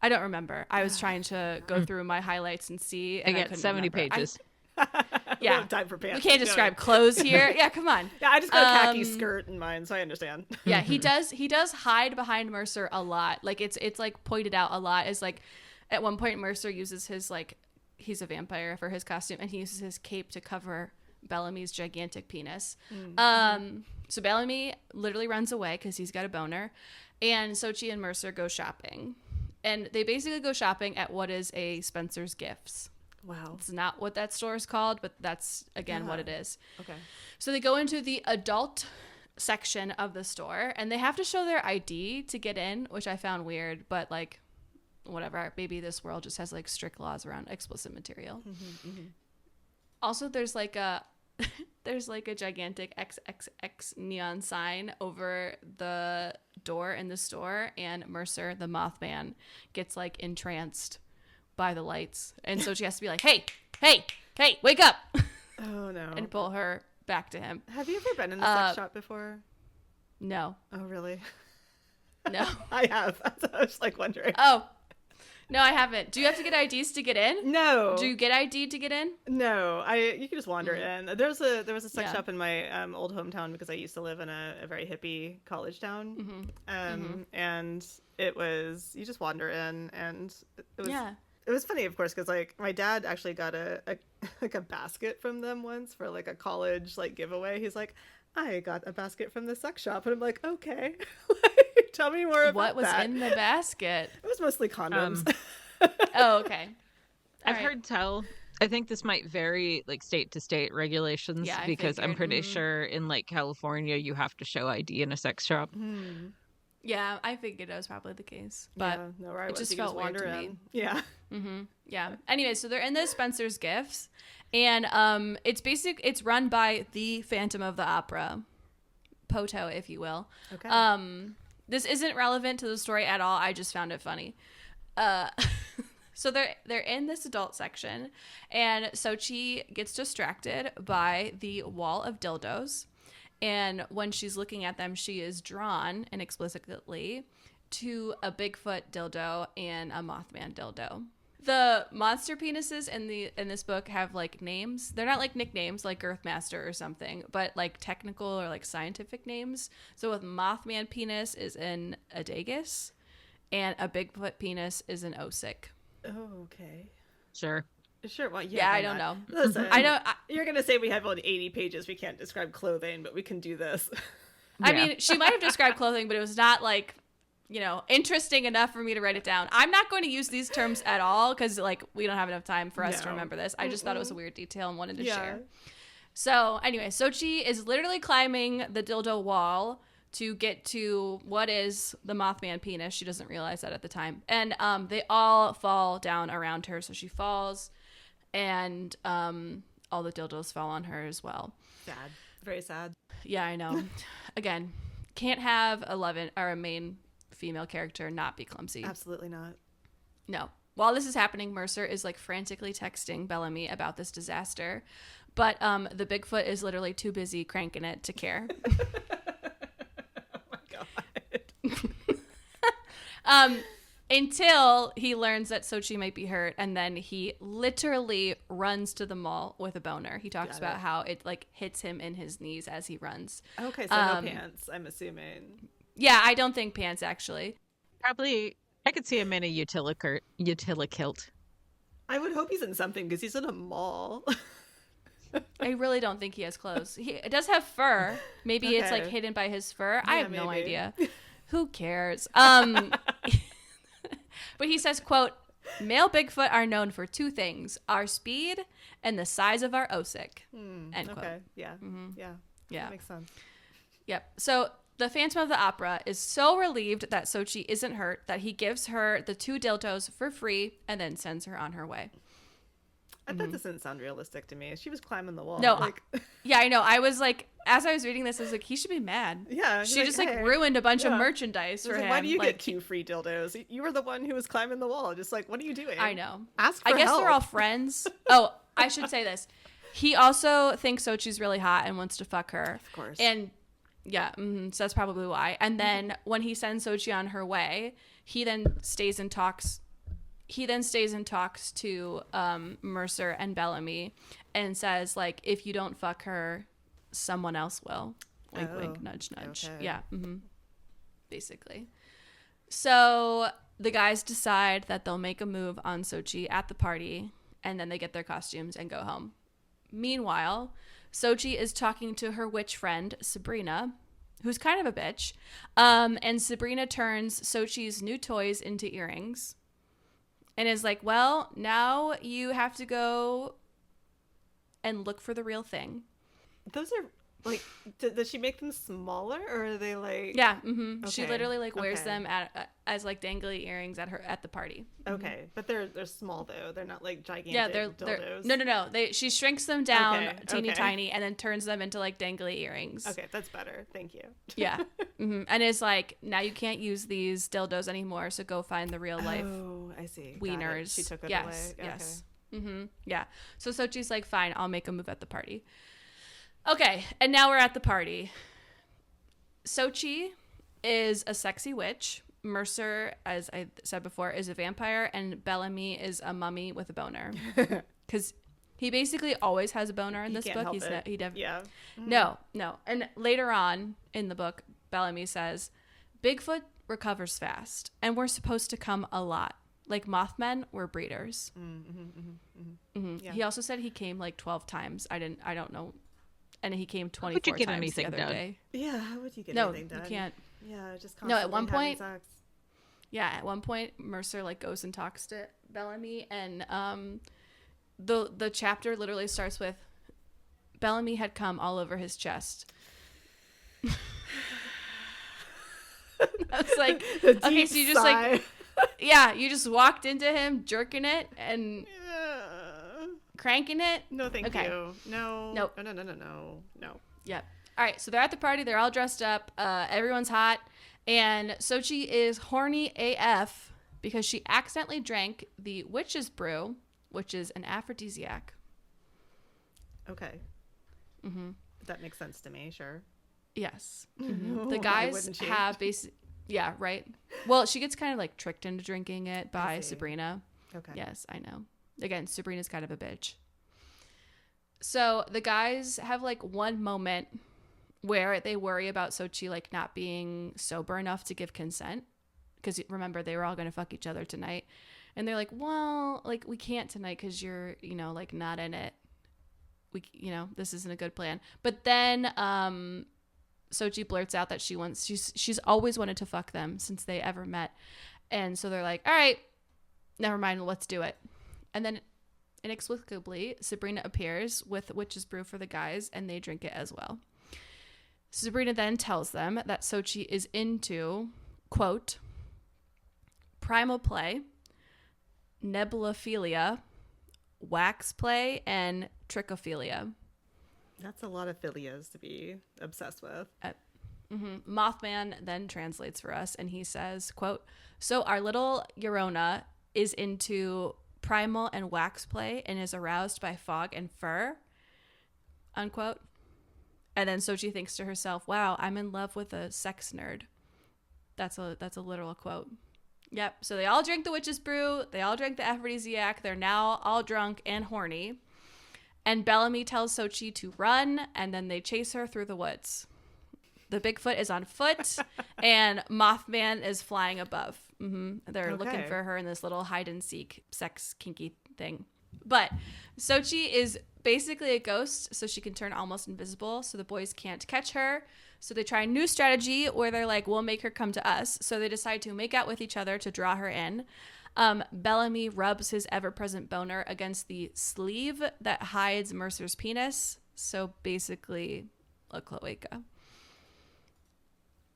I don't remember. I was trying to go through my highlights and see. And I get 70 remember. pages. We don't have time for pants. We can't describe clothes here. Yeah, come on. Yeah, I just got a khaki skirt in mine, so I understand. Yeah, he does hide behind Mercer a lot. Like it's like pointed out a lot. Is like at one point Mercer uses his like, he's a vampire for his costume, and he uses his cape to cover Bellamy's gigantic penis. So Bellamy literally runs away because he's got a boner, and Sochi and Mercer go shopping, and they basically go shopping at what is a Spencer's Gifts. Wow. It's not what that store is called, but that's, again, what it is. Okay. So they go into the adult section of the store, and they have to show their ID to get in, which I found weird, but, like, whatever. Maybe this world just has, like, strict laws around explicit material. Also, there's, like, a gigantic XXX neon sign over the door in the store, and Mercer, the Mothman, gets, like, entranced by the lights, and so she has to be like, hey, wake up. Oh no. And pull her back to him. Have you ever been in a sex shop before? No. Oh really? No. I have. I was like wondering. Oh no, I haven't. Do you have to get IDs to get in? No. Do you get ID to get in? No, you can just wander in. There was a sex Yeah. shop in my old hometown, because I used to live in a very hippie college town. And it was, you just wander in, and it was It was funny, of course, because like my dad actually got a like a basket from them once for like a college like giveaway. He's like, I got a basket from the sex shop, and I'm like, okay, like, tell me more about What was that. in the basket? It was mostly condoms. Oh, okay. I've heard tell. I think this might vary like state to state regulations, Yeah, I because I'm figured. pretty sure in like California you have to show ID in a sex shop. Yeah, I figured that was probably the case, but yeah, no, right. it just felt weird to me. Yeah. Yeah. Anyway, so they're in the Spencer's Gifts, and it's run by the Phantom of the Opera, Poto, if you will. Okay. This isn't relevant to the story at all. I just found it funny. So they're in this adult section, and Sochi gets distracted by the wall of dildos. And when she's looking at them, she is drawn inexplicably to a Bigfoot dildo and a Mothman dildo. The monster penises in this book have like names. They're not like nicknames like Girthmaster or something, but like technical or like scientific names. So with Mothman penis is an Adagus, and a Bigfoot penis is an Osic. Oh, okay. Sure. Sure. Well, Yeah, why I don't not? know. Listen, I know. You're gonna say we have only 80 pages. We can't describe clothing, but we can do this. I Yeah. mean, she might have described clothing, but it was not like, interesting enough for me to write it down. I'm not going to use these terms at all because like we don't have enough time for us to No. remember this. I just thought it was a weird detail and wanted to Yeah. share. So anyway, Sochi is literally climbing the dildo wall to get to what is the Mothman penis. She doesn't realize that at the time. And they all fall down around her. So she falls, and all the dildos fall on her as well. Sad. Very sad. Yeah, I know. Again, can't have a main female character not be clumsy. Absolutely not. No. While this is happening, Mercer is like frantically texting Bellamy about this disaster, but the Bigfoot is literally too busy cranking it to care. Oh my god. Until he learns that Sochi might be hurt, and then he literally runs to the mall with a boner. He talks about how it like hits him in his knees as he runs. Okay, so no pants, I'm assuming. Yeah, I don't think pants actually. Probably, I could see him in a utilikilt. I would hope he's in something because he's in a mall. I really don't think he has clothes. He does have fur. Maybe it's like Okay. hidden by his fur. I Yeah, have no maybe. idea. Who cares? But he says, quote, "Male Bigfoot are known for two things, our speed and the size of our osic." End quote. Okay, yeah. Yeah. Yeah. That makes sense. Yep. So the Phantom of the Opera is so relieved that Sochi isn't hurt that he gives her the 2 dildos for free and then sends her on her way. That doesn't sound realistic to me. She was climbing the wall. No, like... yeah, I know. I was like, as I was reading this, I was like, he should be mad. Yeah. She just ruined a bunch of merchandise for him. Why do you get 2 free dildos? You were the one who was climbing the wall. Just like, what are you doing? I know. Ask for I guess help. they're all friends. Oh, I should say this. He also thinks Sochi's really hot and wants to fuck her. Of course. And yeah, so that's probably why. And then when he sends Sochi on her way, he then stays and talks. He then stays and talks to Mercer and Bellamy and says, like, if you don't fuck her, someone else will. Wink, wink, nudge, nudge. Okay. Yeah, basically. So the guys decide that they'll make a move on Sochi at the party, and then they get their costumes and go home. Meanwhile, Sochi is talking to her witch friend, Sabrina, who's kind of a bitch. And Sabrina turns Sochi's new toys into earrings. And is like, well, now you have to go and look for the real thing. Those are like, does she make them smaller or are they like? Yeah. Okay. She literally like wears them as like dangly earrings at the party. Okay, but they're small though. They're not like gigantic. Yeah, dildos. No. She shrinks them down teeny tiny and then turns them into like dangly earrings. Okay, that's better. Thank you. Yeah. And it's like, now you can't use these dildos anymore, so go find the real life. Oh, I see. Wieners. She took it yes, away. Okay. Yes. Yeah. So Sochi's like, fine, I'll make a move at the party. Okay, and now we're at the party. Sochi is a sexy witch. Mercer, as I said before, is a vampire, and Bellamy is a mummy with a boner. Because he basically always has a boner in this book. Yeah. No. And later on in the book, Bellamy says, Bigfoot recovers fast, and we're supposed to come a lot. Like Mothmen were breeders. Yeah. He also said he came like 12 times. I don't know. And he came 24 would you get times anything the other done? day. Yeah, how would you get No, anything done? you can't. Yeah, just No, at constantly one having point- sex. Yeah, at one point, Mercer like goes and talks to Bellamy, and the chapter literally starts with Bellamy had come all over his chest. I was like, okay, so you just like, yeah, you just walked into him jerking it and cranking it. No, thank Okay. you. No. Nope. No. Yep. All right, so they're at the party. They're all dressed up. Everyone's hot. And Sochi is horny AF because she accidentally drank the witch's brew, which is an aphrodisiac. Okay. That makes sense to me, sure. Yes. Why The guys wouldn't she? have basic. Yeah, right. Well, she gets kind of like tricked into drinking it by see. Sabrina. Okay. Yes, I know. Again, Sabrina's kind of a bitch. So the guys have like one moment where they worry about Sochi like not being sober enough to give consent. Because remember, they were all going to fuck each other tonight. And they're like, well, like we can't tonight because you're, like not in it. This isn't a good plan. But then Sochi blurts out that she's always wanted to fuck them since they ever met. And so they're like, all right, never mind, let's do it. And then inexplicably, Sabrina appears with witch's brew for the guys, and they drink it as well. Sabrina then tells them that Sochi is into, quote, primal play, nebulophilia, wax play, and trichophilia. That's a lot of philias to be obsessed with. Mothman then translates for us, and he says, quote, so our little Eurona is into primal and wax play and is aroused by fog and fur, unquote. And then Sochi thinks to herself, wow, I'm in love with a sex nerd. That's a literal quote. Yep. So they all drink the witch's brew. They all drink the aphrodisiac. They're now all drunk and horny. And Bellamy tells Sochi to run, and then they chase her through the woods. The Bigfoot is on foot, and Mothman is flying above. They're looking for her in this little hide-and-seek sex kinky thing. But Sochi is basically a ghost, so she can turn almost invisible, so the boys can't catch her. So they try a new strategy where they're like, we'll make her come to us. So they decide to make out with each other to draw her in. Bellamy rubs his ever-present boner against the sleeve that hides Mercer's penis. So basically a cloaca.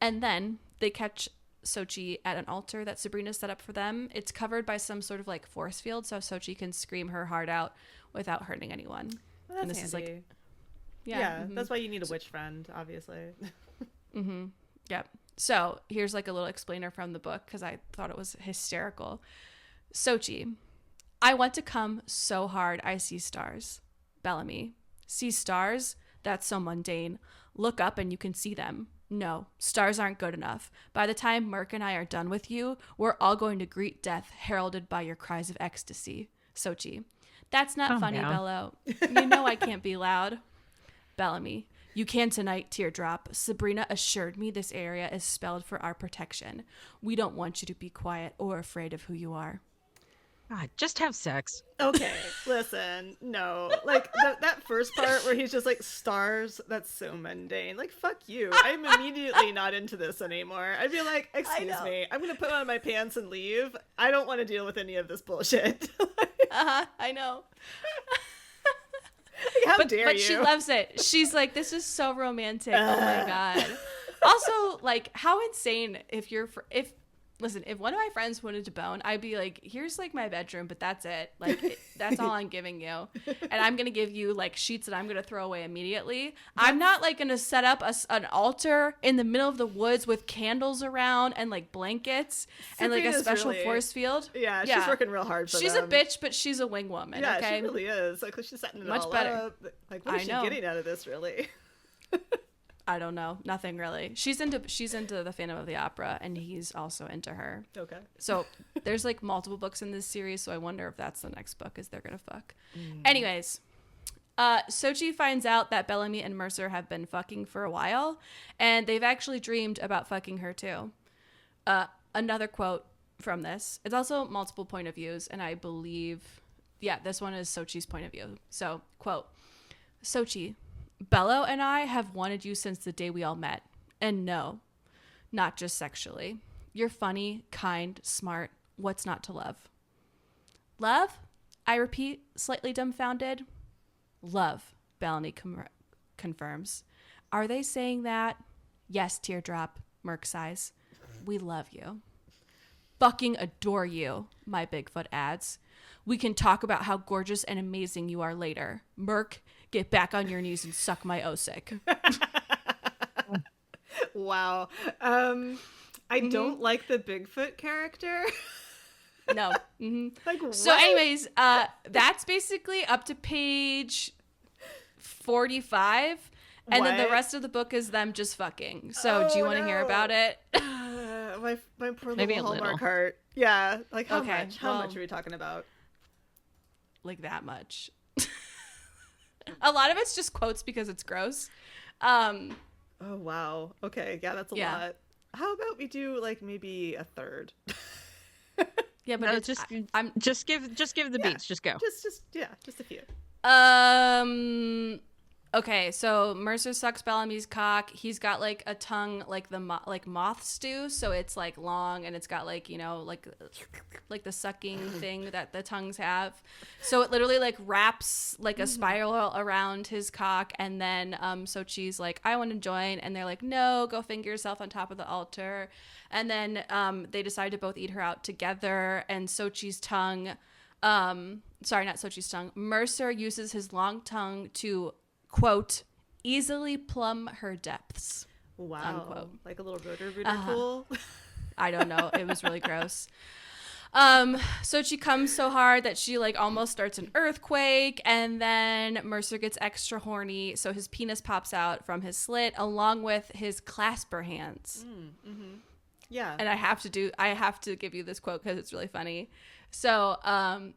And then they catch Sochi at an altar that Sabrina set up for them. It's covered by some sort of like force field, so Sochi can scream her heart out without hurting anyone. Well, that's and this handy. is like, Yeah, that's why you need a witch friend, obviously. Yep. So here's like a little explainer from the book because I thought it was hysterical. Sochi, I want to come so hard I see stars. Bellamy, see stars? That's so mundane. Look up and you can see them. No, stars aren't good enough. By the time Merc and I are done with you, we're all going to greet death heralded by your cries of ecstasy. Sochi, that's not Calm funny, down. Bello. You know I can't be loud. Bellamy, you can tonight, Teardrop. Sabrina assured me this area is spelled for our protection. We don't want you to be quiet or afraid of who you are. God, just have sex. Okay, listen, no. Like, that first part where he's just like, stars, that's so mundane. Like, fuck you. I'm immediately not into this anymore. I'd be like, excuse me, I'm going to put on my pants and leave. I don't want to deal with any of this bullshit. I know. How dare But you? she loves it. She's like, this is so romantic. Oh my God. Also, like, how insane if listen, if one of my friends wanted to bone, I'd be like, here's like my bedroom, but that's it. Like, that's all I'm giving you. And I'm going to give you like sheets that I'm going to throw away immediately. I'm not like going to set up an altar in the middle of the woods with candles around and like blankets and like a Sabrina's special really- force field. Yeah, she's working real hard for She's them. a bitch, but she's a wing woman. Yeah, okay? she really is. Like, she's setting it Much all better. up. Like, what is I she know. getting out of this, really? I don't know. Nothing really. She's into the Phantom of the Opera, and he's also into her. Okay. So there's like multiple books in this series, so I wonder if that's the next book is they're gonna fuck. Anyways, Sochi finds out that Bellamy and Mercer have been fucking for a while, and they've actually dreamed about fucking her too. Another quote from this. It's also multiple point of views, and I believe, yeah, this one is Sochi's point of view. So, quote, Sochi, Bello and I have wanted you since the day we all met. And no, not just sexually. You're funny, kind, smart. What's not to love? Love? I repeat, slightly dumbfounded. Love, Bellamy confirms. Are they saying that? Yes, Teardrop, Merc sighs. We love you. Fucking adore you, my Bigfoot adds. We can talk about how gorgeous and amazing you are later. Merc, get back on your knees and suck my osick. Wow. I don't like the Bigfoot character. No. Mm-hmm. Like, what? So anyways, that's basically up to page 45. And then the What? rest of the book is them just fucking. So do you want to hear no. about it? My poor Maybe little a Hallmark little. heart. Yeah. Like, how Okay, much? How well- much are we talking about? Like that much. A lot of it's just quotes because it's gross. Oh, wow. Okay. Yeah, that's a Yeah. lot. How about we do, like, maybe a third? Yeah, but No, it's I'm just give the Yeah. beats. Just go. Just a few. Okay, so Mercer sucks Bellamy's cock. He's got like a tongue like the like moths do, so it's like long and it's got like, you know, like the sucking thing that the tongues have. So it literally like wraps like a spiral around his cock, and then Sochi's like, I want to join, and they're like, no, go finger yourself on top of the altar. And then they decide to both eat her out together, and Sochi's tongue sorry, not Sochi's tongue. Mercer uses his long tongue to, quote, easily plumb her depths. Wow. Unquote. Like a little rotor-rooter tool. I don't know. It was really gross. So she comes so hard that she like almost starts an earthquake, and then Mercer gets extra horny, so his penis pops out from his slit along with his clasper hands. Yeah. And I have to give you this quote because it's really funny. So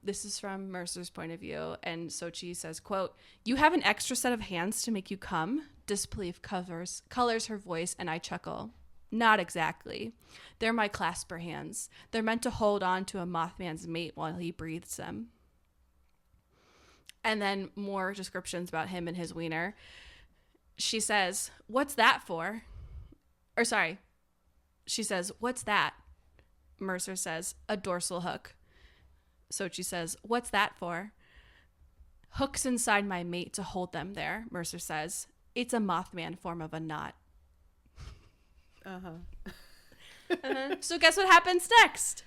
this is from Mercer's point of view, and Sochi says, quote, you have an extra set of hands to make you come? Disbelief colors her voice, and I chuckle. Not exactly. They're my clasper hands. They're meant to hold on to a Mothman's mate while he breathes them. And then more descriptions about him and his wiener. She says, what's that for? Or sorry. She says, what's that? Mercer says, a dorsal hook. Sochi says, what's that for? Hooks inside my mate to hold them there, Mercer says. It's a Mothman form of a knot. So guess what happens next?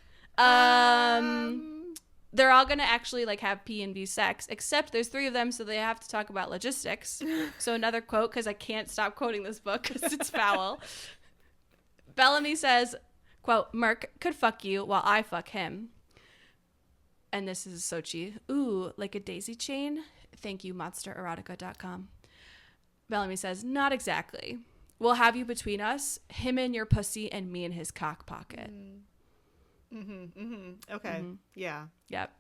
They're all gonna actually like have P and V sex, except there's 3 of them, so they have to talk about logistics. So another quote, because I can't stop quoting this book because it's foul. Bellamy says, quote, "Merc could fuck you while I fuck him." And this is Sochi. "Ooh, like a daisy chain? Thank you, monstererotica.com. Bellamy says, "Not exactly. We'll have you between us, him in your pussy and me in his cock pocket." Okay. Yeah. Yep.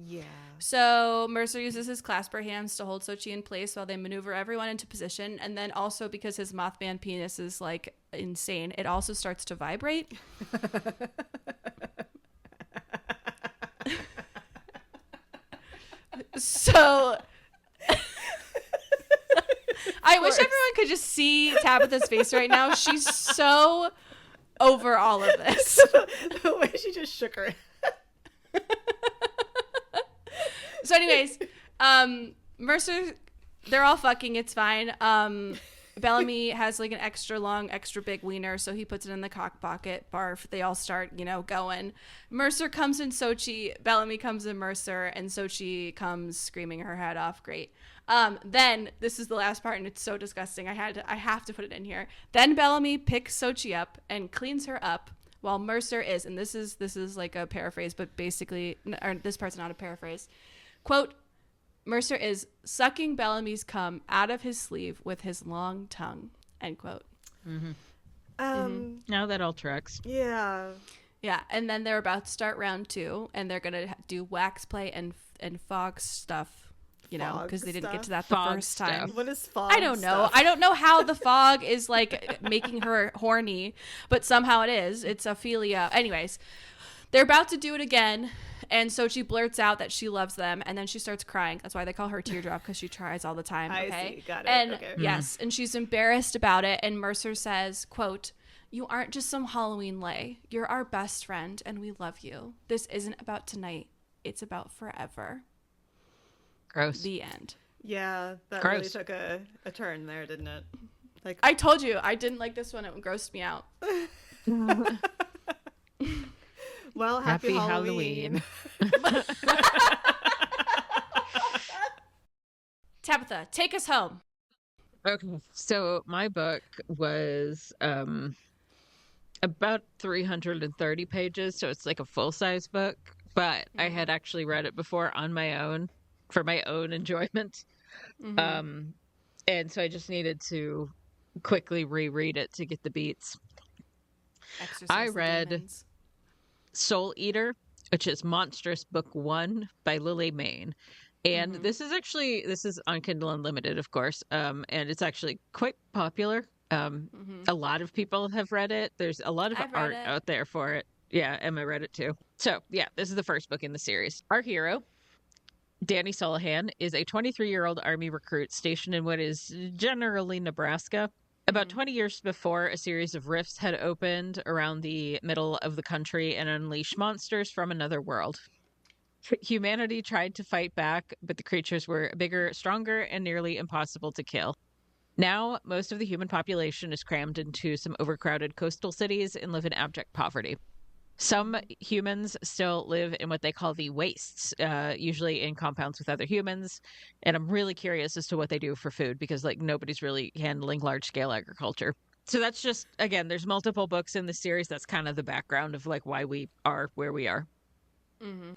Yeah. So Mercer uses his clasper hands to hold Sochi in place while they maneuver everyone into position. And then also because his Mothman penis is like insane, it also starts to vibrate. So I wish everyone could just see Tabitha's face right now. She's so over all of this. The way she just shook her. So anyways, Mercer, they're all fucking, it's fine. Bellamy has like an extra long, extra big wiener, so he puts it in the cock pocket. Barf. They all start, going. Mercer comes in Sochi, Bellamy comes in Mercer, and Sochi comes screaming her head off. Great. Then this is the last part, and it's so disgusting. I have to put it in here. Then Bellamy picks Sochi up and cleans her up while Mercer is, and this is like a paraphrase, but basically, or this part's not a paraphrase. Quote, "Mercer is sucking Bellamy's cum out of his sleeve with his long tongue." End quote. Now that all tracks. Yeah. Yeah, and then they're about to start round 2, and they're gonna do wax play and fog stuff, because they didn't get to that the Fog first time. stuff. What is fog? I don't know. stuff? I don't know how the fog is like making her horny, but somehow it is. It's Ophelia. Anyways, they're about to do it again. And Sochi blurts out that she loves them, and then she starts crying. That's why they call her Teardrop, because she tries all the time. Okay? I see. Got it. And Okay. yes, and she's embarrassed about it. And Mercer says, quote, "You aren't just some Halloween lay. You're our best friend, and we love you. This isn't about tonight. It's about forever." Gross. The end. Yeah, that Gross. really took a turn there, didn't it? Like, I told you, I didn't like this one. It grossed me out. well, happy Halloween. Tabitha, take us home. Okay, so my book was about 330 pages, so it's like a full-size book, but I had actually read it before on my own for my own enjoyment. And so I just needed to quickly reread it to get the beats. Exercise I the read demons. Soul Eater, which is Monstrous Book 1 by Lily Mayne. And this is on Kindle Unlimited, of course, and it's actually quite popular. A lot of people have read it. There's a lot of I've read art it. out there for it. Yeah, Emma read it too. So, yeah, this is the first book in the series. Our hero, Danny Solihan, is a 23-year-old Army recruit stationed in what is generally Nebraska. About 20 years before, a series of rifts had opened around the middle of the country and unleashed monsters from another world. Humanity tried to fight back, but the creatures were bigger, stronger, and nearly impossible to kill. Now, most of the human population is crammed into some overcrowded coastal cities and live in abject poverty. Some humans still live in what they call the wastes, usually in compounds with other humans. And I'm really curious as to what they do for food because, nobody's really handling large-scale agriculture. So that's just, again, there's multiple books in the series. That's kind of the background of, why we are where we are.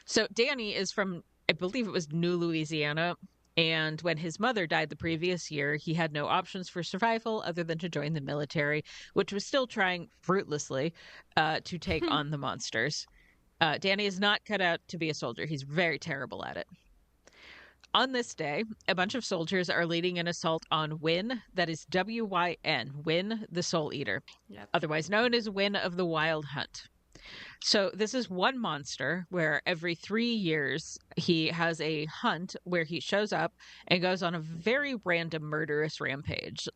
So Danny is from, I believe it was New Louisiana. And when his mother died the previous year, he had no options for survival other than to join the military, which was still trying fruitlessly to take on the monsters. Danny is not cut out to be a soldier. He's very terrible at it. On this day, a bunch of soldiers are leading an assault on Wyn, that is W-Y-N, Wyn the Soul Eater, otherwise known as Wyn of the Wild Hunt. So this is one monster where every 3 years he has a hunt where he shows up and goes on a very random murderous rampage.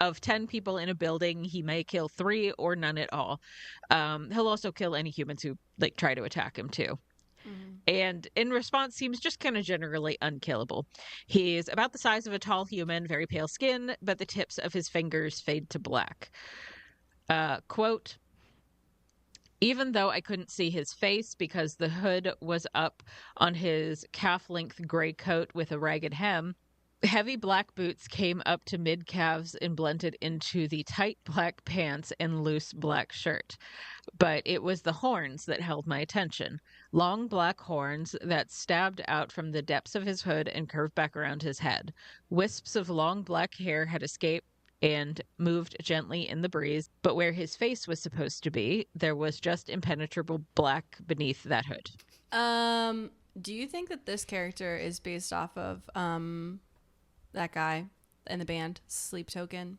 Of 10 people in a building, he may kill 3 or none at all. He'll also kill any humans who try to attack him too. And in response, seems just kind of generally unkillable. He's about the size of a tall human, very pale skin, but the tips of his fingers fade to black. Quote, even though I couldn't see his face because the hood was up on his calf-length gray coat with a ragged hem, heavy black boots came up to mid-calves and blended into the tight black pants and loose black shirt. But it was the horns that held my attention. Long black horns that stabbed out from the depths of his hood and curved back around his head. Wisps of long black hair had escaped and moved gently in the breeze, but where his face was supposed to be, there was just impenetrable black beneath that hood. Do you think that this character is based off of that guy in the band, Sleep Token?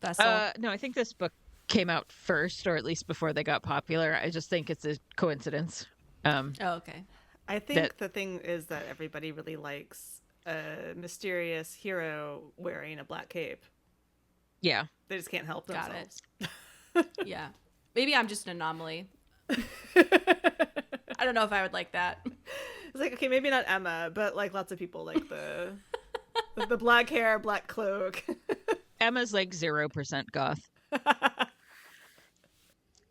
No, I think this book came out first, or at least before they got popular. I just think it's a coincidence. Okay. I think the thing is that everybody really likes a mysterious hero wearing a black cape. Yeah. They just can't help themselves. Got it. Yeah. Maybe I'm just an anomaly. I don't know if I would like that. It's like, okay, maybe not Emma, but like lots of people like the black hair, black cloak. Emma's like 0% goth.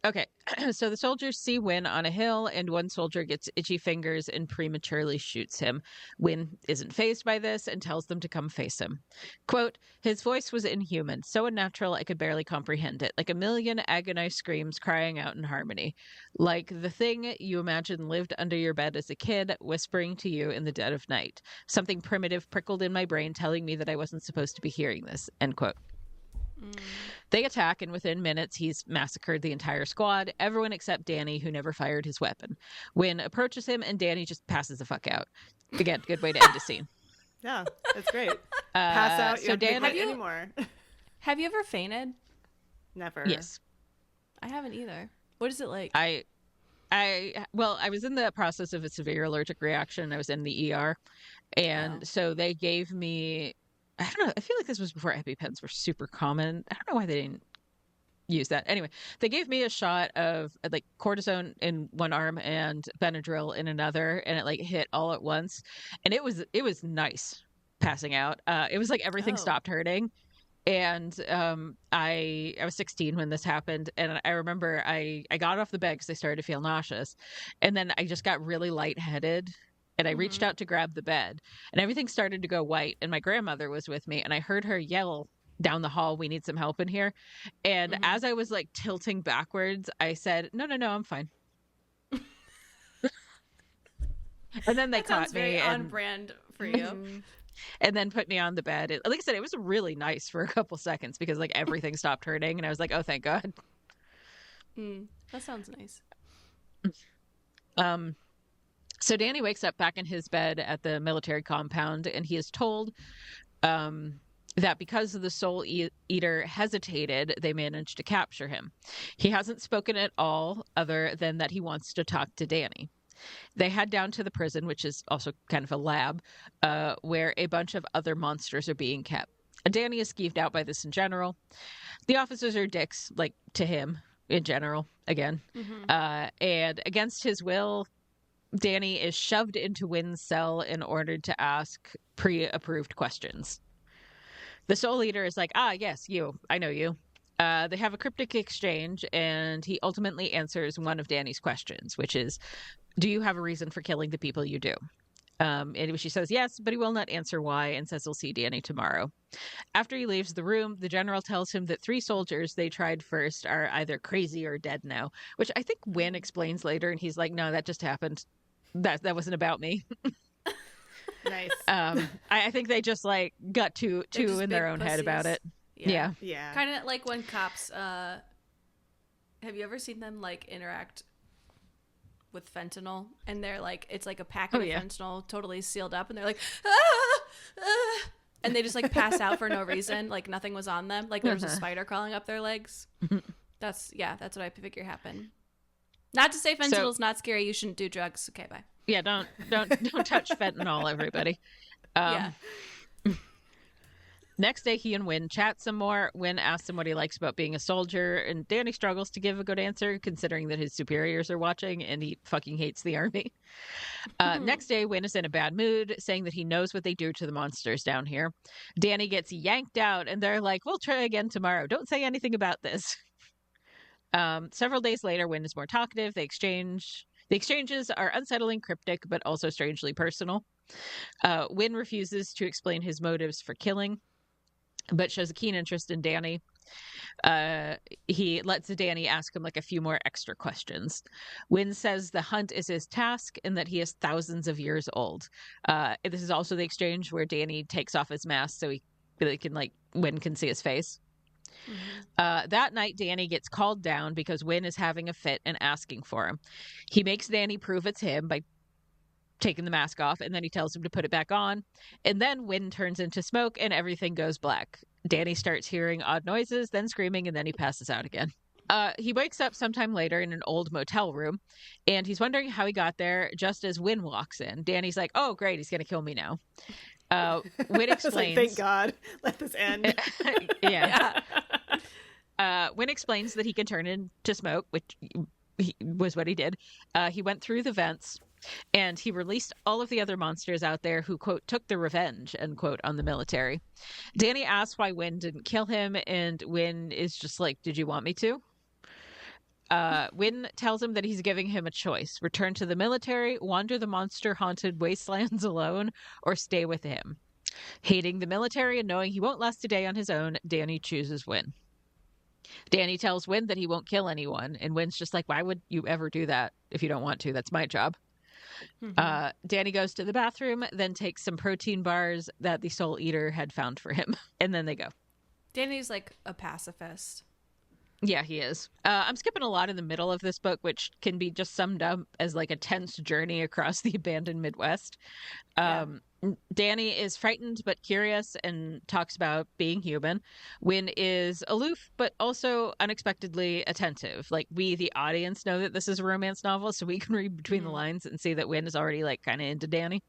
Okay, so the soldiers see Wynn on a hill, and one soldier gets itchy fingers and prematurely shoots him. Wynn isn't fazed by this and tells them to come face him. Quote, his voice was inhuman, so unnatural I could barely comprehend it, like a million agonized screams crying out in harmony. Like the thing you imagine lived under your bed as a kid, whispering to you in the dead of night. Something primitive prickled in my brain telling me that I wasn't supposed to be hearing this, end quote. They attack, and within minutes, he's massacred the entire squad, everyone except Danny, who never fired his weapon. Wynn approaches him, and Danny just passes the fuck out. Again, good way to end a scene. Yeah, that's great. Pass out, so Dan, anymore. Have you ever fainted? Never. Yes. I haven't either. What is it like? I was in the process of a severe allergic reaction. I was in the ER, and so they gave me, I don't know, I feel like this was before EpiPens were super common. I don't know why they didn't use that. Anyway, they gave me a shot of like cortisone in one arm and Benadryl in another, and it like hit all at once. And it was nice passing out. It was like everything stopped hurting. And I was 16 when this happened, and I remember I got off the bed because I started to feel nauseous, and then I just got really lightheaded. And I reached out to grab the bed, and everything started to go white. And my grandmother was with me, and I heard her yell down the hall, "We need some help in here." And as I was like tilting backwards, I said, "No, I'm fine." And then they caught me. Very on brand for you. And then put me on the bed. Like I said, it was really nice for a couple seconds because like everything stopped hurting, and I was like, "Oh, thank God." That sounds nice. So Danny wakes up back in his bed at the military compound, and he is told that because the Soul Eater hesitated, they managed to capture him. He hasn't spoken at all other than that he wants to talk to Danny. They head down to the prison, which is also kind of a lab, where a bunch of other monsters are being kept. And Danny is skeeved out by this in general. The officers are dicks, like, to him in general, again. And against his will, Danny is shoved into Wynn's cell in order to ask pre-approved questions. The Soul Eater is like, yes, you. I know you. They have a cryptic exchange, and he ultimately answers one of Danny's questions, which is, do you have a reason for killing the people you do? And she says yes, but he will not answer why, and says he'll see Danny tomorrow. After he leaves the room, the general tells him that 3 soldiers they tried first are either crazy or dead now, which I think Wynn explains later, and he's like, no, that just happened. That wasn't about me. Nice. I think they just like got too in their own head about it. Yeah. Kind of like when cops. Have you ever seen them like interact with fentanyl, and they're like, it's like a packet of fentanyl totally sealed up, and they're like, and they just like pass out for no reason, like nothing was on them, like there was a spider crawling up their legs. That's what I figure happened. Not to say fentanyl's not scary. You shouldn't do drugs. Okay, bye. Yeah, don't touch fentanyl, everybody. Next day, he and Wynn chat some more. Wynn asks him what he likes about being a soldier, and Danny struggles to give a good answer, considering that his superiors are watching, and he fucking hates the army. Next day, Wynn is in a bad mood, saying that he knows what they do to the monsters down here. Danny gets yanked out, and they're like, we'll try again tomorrow. Don't say anything about this. Several days later, Wynn is more talkative. The exchanges are unsettling, cryptic, but also strangely personal. Wynn refuses to explain his motives for killing, but shows a keen interest in Danny. He lets Danny ask him like a few more extra questions. Wynn says the hunt is his task and that he is thousands of years old. This is also the exchange where Danny takes off his mask so Wynn can see his face. That night, Danny gets called down because Wynn is having a fit and asking for him. He makes Danny prove it's him by taking the mask off, and then he tells him to put it back on. And then Wynn turns into smoke and everything goes black. Danny starts hearing odd noises, then screaming, and then he passes out again. He wakes up sometime later in an old motel room, and he's wondering how he got there just as Wynn walks in. Danny's like, oh, great, he's going to kill me now. Wynn explains... Thank God. Let this end. Yeah. Wynn explains that he can turn into smoke, which was what he did. He went through the vents, and he released all of the other monsters out there who, quote, took the revenge, end quote, on the military. Danny asks why Wynn didn't kill him, and Wynn is just like, did you want me to? Wynn tells him that he's giving him a choice. Return to the military, wander the monster-haunted wastelands alone, or stay with him. Hating the military and knowing he won't last a day on his own, Danny chooses Wynn. Danny tells Wynn that he won't kill anyone, and Wynn's just like, why would you ever do that if you don't want to? That's my job. Danny goes to the bathroom, then takes some protein bars that the Soul Eater had found for him, and then they go. Danny's like a pacifist. Yeah, he is. I'm skipping a lot in the middle of this book, which can be just summed up as like a tense journey across the abandoned Midwest. Danny is frightened but curious and talks about being human. Wynn is aloof but also unexpectedly attentive. Like, we, the audience, know that this is a romance novel, so we can read between the lines and see that Wynn is already like kind of into Danny.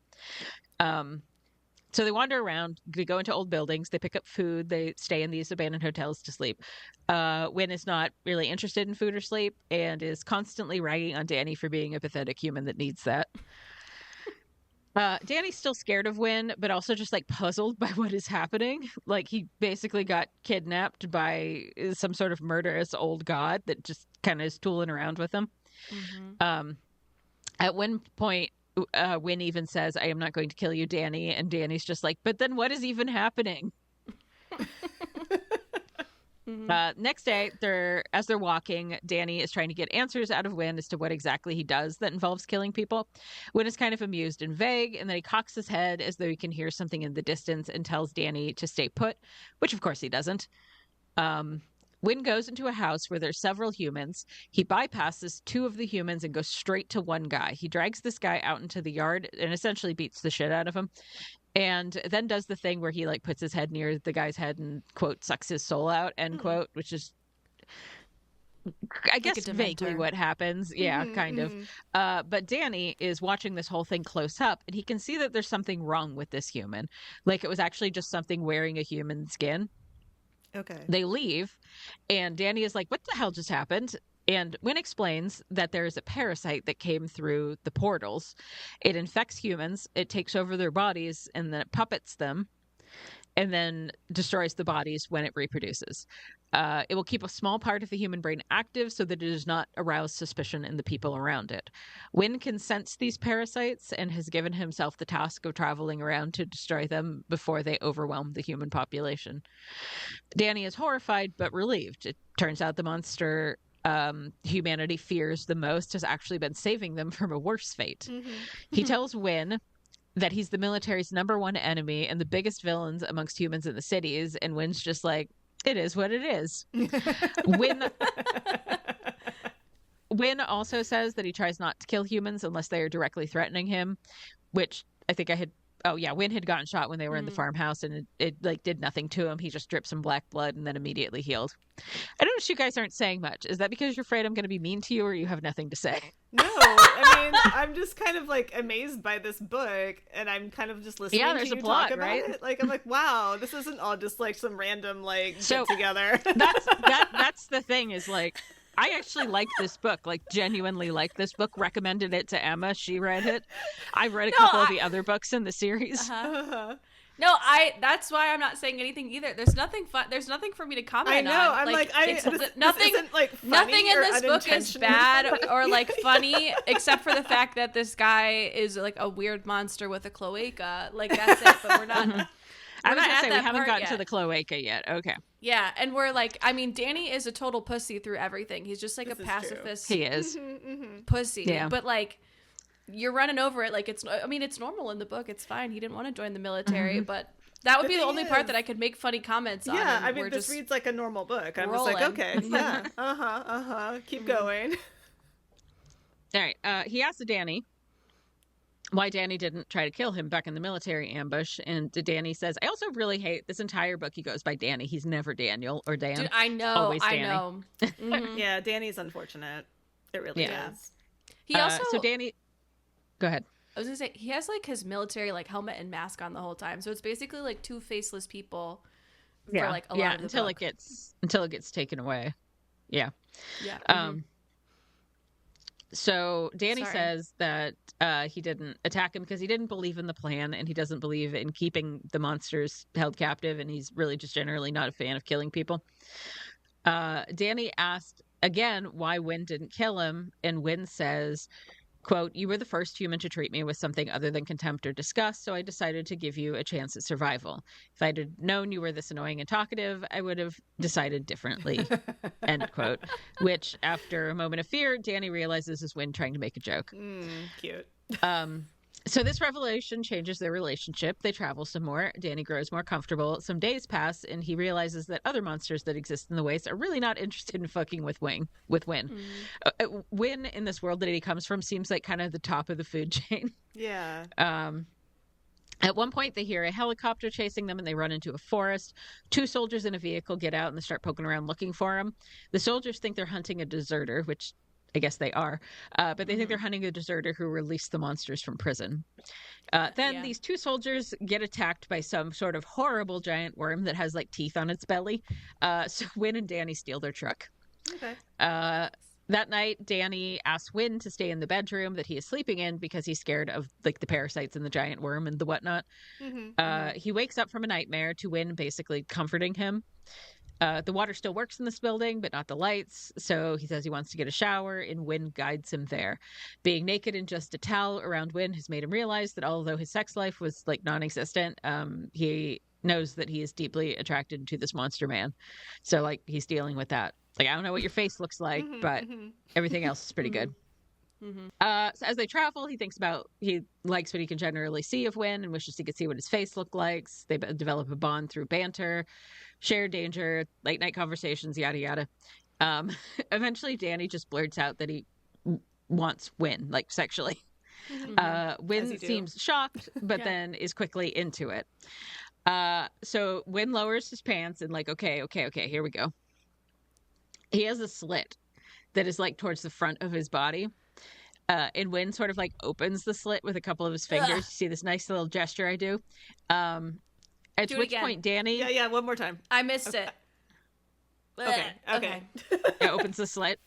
So they wander around, they go into old buildings, they pick up food, they stay in these abandoned hotels to sleep. Wynn is not really interested in food or sleep and is constantly ragging on Danny for being a pathetic human that needs that. Danny's still scared of Wynn, but also just like puzzled by what is happening. Like, he basically got kidnapped by some sort of murderous old god that just kind of is tooling around with him. At one point, Wynn even says, I am not going to kill you, Danny. And Danny's just like, but then what is even happening? Next day, as they're walking, Danny is trying to get answers out of Wynn as to what exactly he does that involves killing people. Wynn is kind of amused and vague, and then he cocks his head as though he can hear something in the distance and tells Danny to stay put, which of course he doesn't. Wynn goes into a house where there's several humans. He bypasses two of the humans and goes straight to one guy. He drags this guy out into the yard and essentially beats the shit out of him. And then does the thing where he like puts his head near the guy's head and, quote, sucks his soul out, end quote, which is, I guess, vaguely what happens. Yeah, kind of. But Danny is watching this whole thing close up, and he can see that there's something wrong with this human. Like, it was actually just something wearing a human skin. Okay. They leave, and Danny is like, what the hell just happened? And Wynn explains that there is a parasite that came through the portals. It infects humans, it takes over their bodies, and then it puppets them, and then destroys the bodies when it reproduces. It will keep a small part of the human brain active so that it does not arouse suspicion in the people around it. Wynn can sense these parasites and has given himself the task of traveling around to destroy them before they overwhelm the human population. Danny is horrified but relieved. It turns out the monster humanity fears the most has actually been saving them from a worse fate. He tells Wynn that he's the military's #1 enemy and the biggest villains amongst humans in the cities, and Wynn's just like, it is what it is. Wynn also says that he tries not to kill humans unless they are directly threatening him, which I think Wynn had gotten shot when they were in the farmhouse, and it like did nothing to him. He just dripped some black blood and then immediately healed. I notice you guys aren't saying much. Is that because you're afraid I'm going to be mean to you, or you have nothing to say? No, I mean, I'm just kind of like amazed by this book, and I'm kind of just listening to you talk about it. Like, I'm like, wow, this isn't all just like some random like get together. That's the thing is like, I actually like this book, like genuinely like this book. Recommended it to Emma. She read it. I've read a couple of the other books in the series. No, that's why I'm not saying anything either. There's nothing fun. There's nothing for me to comment on. I know. I'm nothing. Isn't, like, Nothing in this book is bad or like funny, except for the fact that this guy is like a weird monster with a cloaca. Like that's it. But we're not. I was gonna say we haven't gotten to the cloaca yet. Okay. Yeah, and we're like, I mean, Danny is a total pussy through everything. He's just like a pacifist. He is pussy. Yeah. But like, you're running over it. Like it's normal in the book. It's fine. He didn't want to join the military, but that would be the only part that I could make funny comments on. Yeah, I mean, this reads like a normal book. I'm just like, okay, yeah, keep going. All right. He asked Danny why Danny didn't try to kill him back in the military ambush. And Danny says, I also really hate this entire book. He goes by Danny. He's never Daniel or Dan. Dude, I know. Always Danny. I know. Mm-hmm. Yeah, Danny's unfortunate. It really is. He also. So Danny. Go ahead. I was going to say, he has like his military like helmet and mask on the whole time. So it's basically like two faceless people for like a lot of the until book. Until it gets taken away. Yeah. Yeah. So Danny says that he didn't attack him because he didn't believe in the plan and he doesn't believe in keeping the monsters held captive, and he's really just generally not a fan of killing people. Danny asked again why Wynn didn't kill him, and Wynn says, quote, you were the first human to treat me with something other than contempt or disgust, so I decided to give you a chance at survival. If I'd have known you were this annoying and talkative, I would have decided differently, end quote. Which, after a moment of fear, Danny realizes is Wynn trying to make a joke. Cute. So this revelation changes their relationship. They travel some more. Danny grows more comfortable. Some days pass, and he realizes that other monsters that exist in the waste are really not interested in fucking with Wynn. Wynn, in this world that he comes from, seems like kind of the top of the food chain. Yeah. At one point, they hear a helicopter chasing them, and they run into a forest. Two soldiers in a vehicle get out, and they start poking around looking for him. The soldiers think they're hunting a deserter, which I guess they are, but they think they're hunting a deserter who released the monsters from prison. Then these two soldiers get attacked by some sort of horrible giant worm that has like teeth on its belly. So Wynn and Danny steal their truck. Okay. That night, Danny asks Wynn to stay in the bedroom that he is sleeping in because he's scared of like the parasites and the giant worm and the whatnot. He wakes up from a nightmare to Wynn basically comforting him. The water still works in this building, but not the lights. So he says he wants to get a shower, and Wynn guides him there. Being naked and just a towel around Wynn has made him realize that although his sex life was like non-existent, he knows that he is deeply attracted to this monster man. So like he's dealing with that. Like, I don't know what your face looks like, but everything else is pretty good. So as they travel, he likes what he can generally see of Wynn and wishes he could see what his face looked like. They develop a bond through banter, shared danger, late night conversations, yada yada. Eventually Danny just blurts out that he wants Wynn, like sexually. Wynn seems shocked, but then is quickly into it. So Wynn lowers his pants and like, okay, here we go. He has a slit that is like towards the front of his body. And Wynn sort of like opens the slit with a couple of his fingers. You see this nice little gesture I do. At which point Danny... Yeah, one more time. I missed it. Okay. Yeah, opens the slit.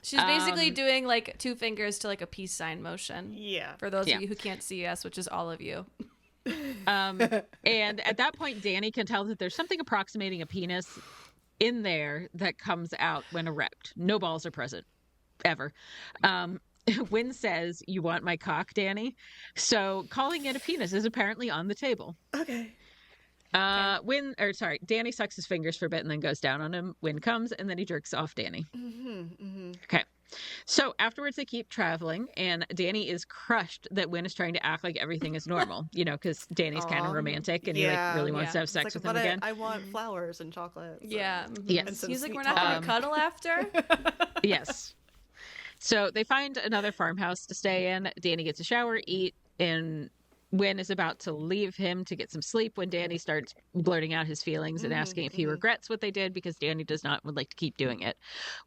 She's basically doing like two fingers to like a peace sign motion. Yeah. For those of you who can't see us, which is all of you. And at that point, Danny can tell that there's something approximating a penis in there that comes out when erect. No balls are present. Ever. Wynn says, you want my cock, Danny? So calling it a penis is apparently on the table. Okay. Danny sucks his fingers for a bit and then goes down on him. Wynn comes and then he jerks off Danny. Okay. So afterwards they keep traveling and Danny is crushed that Wynn is trying to act like everything is normal, because Danny's kind of romantic and he really wants to have sex with him again. I want flowers and chocolate. Yeah. Yes. He's like, we're not going to cuddle after? Yes. So they find another farmhouse to stay in. Danny gets a shower, eat, and Wynn is about to leave him to get some sleep when Danny starts blurting out his feelings and asking if he regrets what they did because Danny would like to keep doing it.